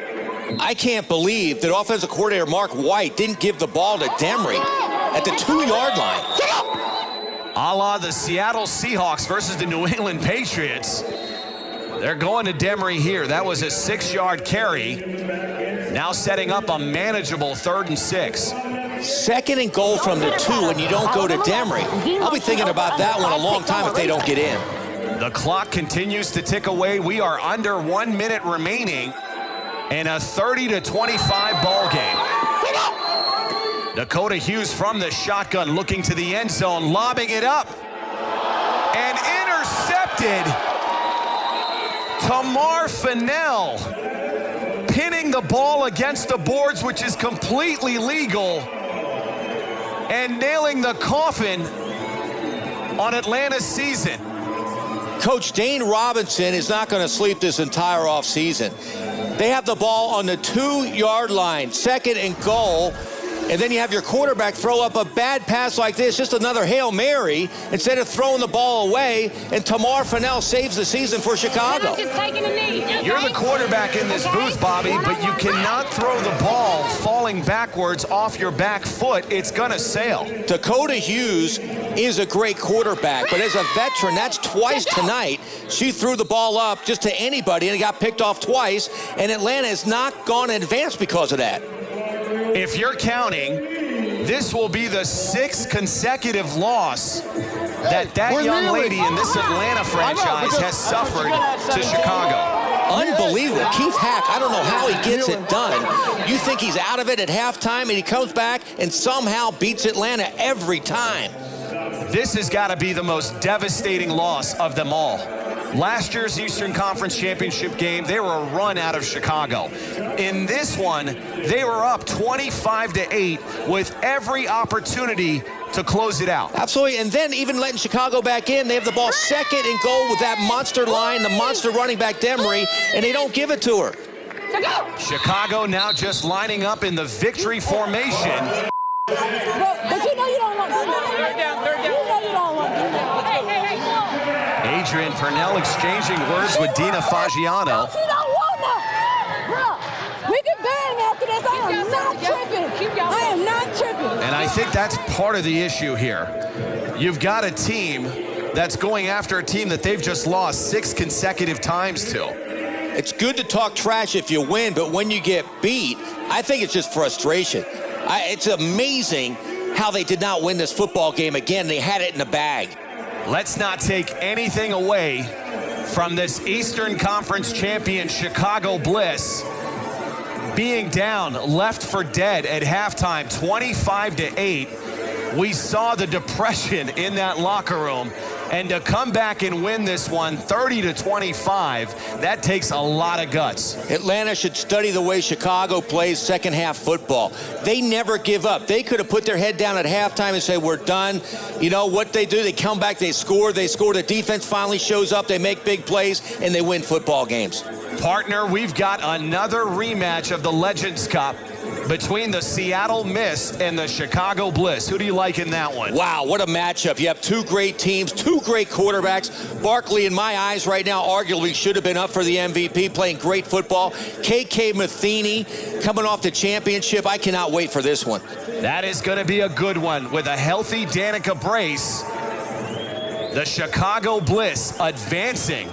I can't believe that offensive coordinator Mark White didn't give the ball to Demery at the 2-yard line. A la the Seattle Seahawks versus the New England Patriots. They're going to Demery here. That was a 6-yard carry. Now setting up a manageable 3rd and 6. 2nd and goal from the 2, and you don't go to Demery. I'll be thinking about that one a long time if they don't get in. The clock continues to tick away. We are under 1 minute remaining in a 30-25 ball game. Dakota Hughes from the shotgun looking to the end zone, lobbing it up. And intercepted. Tamar Fennell pinning the ball against the boards, which is completely legal. and nailing the coffin on Atlanta's season. Coach Dane Robinson is not going to sleep this entire offseason. They have the ball on the 2-yard line, 2nd and goal. And then you have your quarterback throw up a bad pass like this, just another Hail Mary, instead of throwing the ball away, and Tamar Fennell saves the season for Chicago. Just taking a knee. Okay? You're the quarterback in this booth, Bobby, but you cannot throw the ball falling backwards off your back foot. It's going to sail. Dakota Hughes is a great quarterback, but as a veteran, that's twice tonight. She threw the ball up just to anybody, and it got picked off twice, and Atlanta has not gone in advance because of that. If you're counting, this will be the 6th consecutive loss that young lady in this Atlanta franchise has suffered to Chicago. Unbelievable. Keith Hack, I don't know how he gets it done. You think he's out of it at halftime, and he comes back and somehow beats Atlanta every time. This has got to be the most devastating loss of them all. Last year's Eastern Conference Championship game, they were a run out of Chicago. In this one, they were up 25-8 with every opportunity to close it out. Absolutely, and then even letting Chicago back in, they have the ball 2nd and goal with that monster line, the monster running back Demery, and they don't give it to her. Chicago now just lining up in the victory formation. But you know you don't want to do that. You know you don't want to do that. Adrian Purnell exchanging words with Dina Fagiano. You don't want that. Bro, we can bang after this. I am not tripping. I am not tripping. And I think that's part of the issue here. You've got a team that's going after a team that they've just lost 6 consecutive times to. It's good to talk trash if you win, but when you get beat, I think it's just frustration. It's amazing how they did not win this football game again. They had it in the bag. Let's not take anything away from this Eastern Conference champion Chicago Bliss being down, left for dead at halftime, 25-8. We saw the depression in that locker room. And to come back and win this one 30-25, that takes a lot of guts. Atlanta should study the way Chicago plays second half football. They never give up. They could have put their head down at halftime and say, we're done. You know what they do? They come back, they score. The defense finally shows up. They make big plays, and they win football games. Partner, we've got another rematch of the Legends Cup between the Seattle Mist and the Chicago Bliss. Who do you like in that one? Wow, what a matchup. You have 2 great teams, 2 great quarterbacks. Barkley, in my eyes right now, arguably should have been up for the MVP, playing great football. KK Matheny coming off the championship. I cannot wait for this one. That is going to be a good one with a healthy Danica Brace. The Chicago Bliss advancing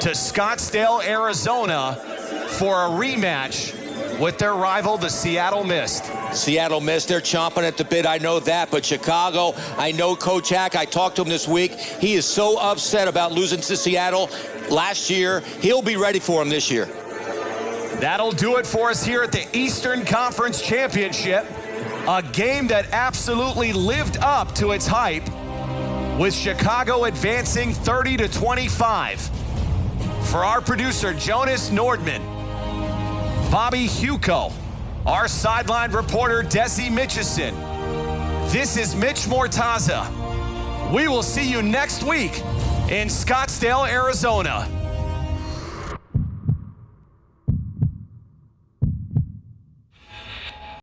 to Scottsdale, Arizona for a rematch with their rival, the Seattle Mist. Seattle Mist, they're chomping at the bit, I know that, but Chicago, I know Coach Hack, I talked to him this week. He is so upset about losing to Seattle last year. He'll be ready for him this year. That'll do it for us here at the Eastern Conference Championship. A game that absolutely lived up to its hype, with Chicago advancing 30-25. For our producer, Jonas Nordman, Bobby Huco, our sideline reporter, Desi Mitchison. This is Mitch Mortaza. We will see you next week in Scottsdale, Arizona.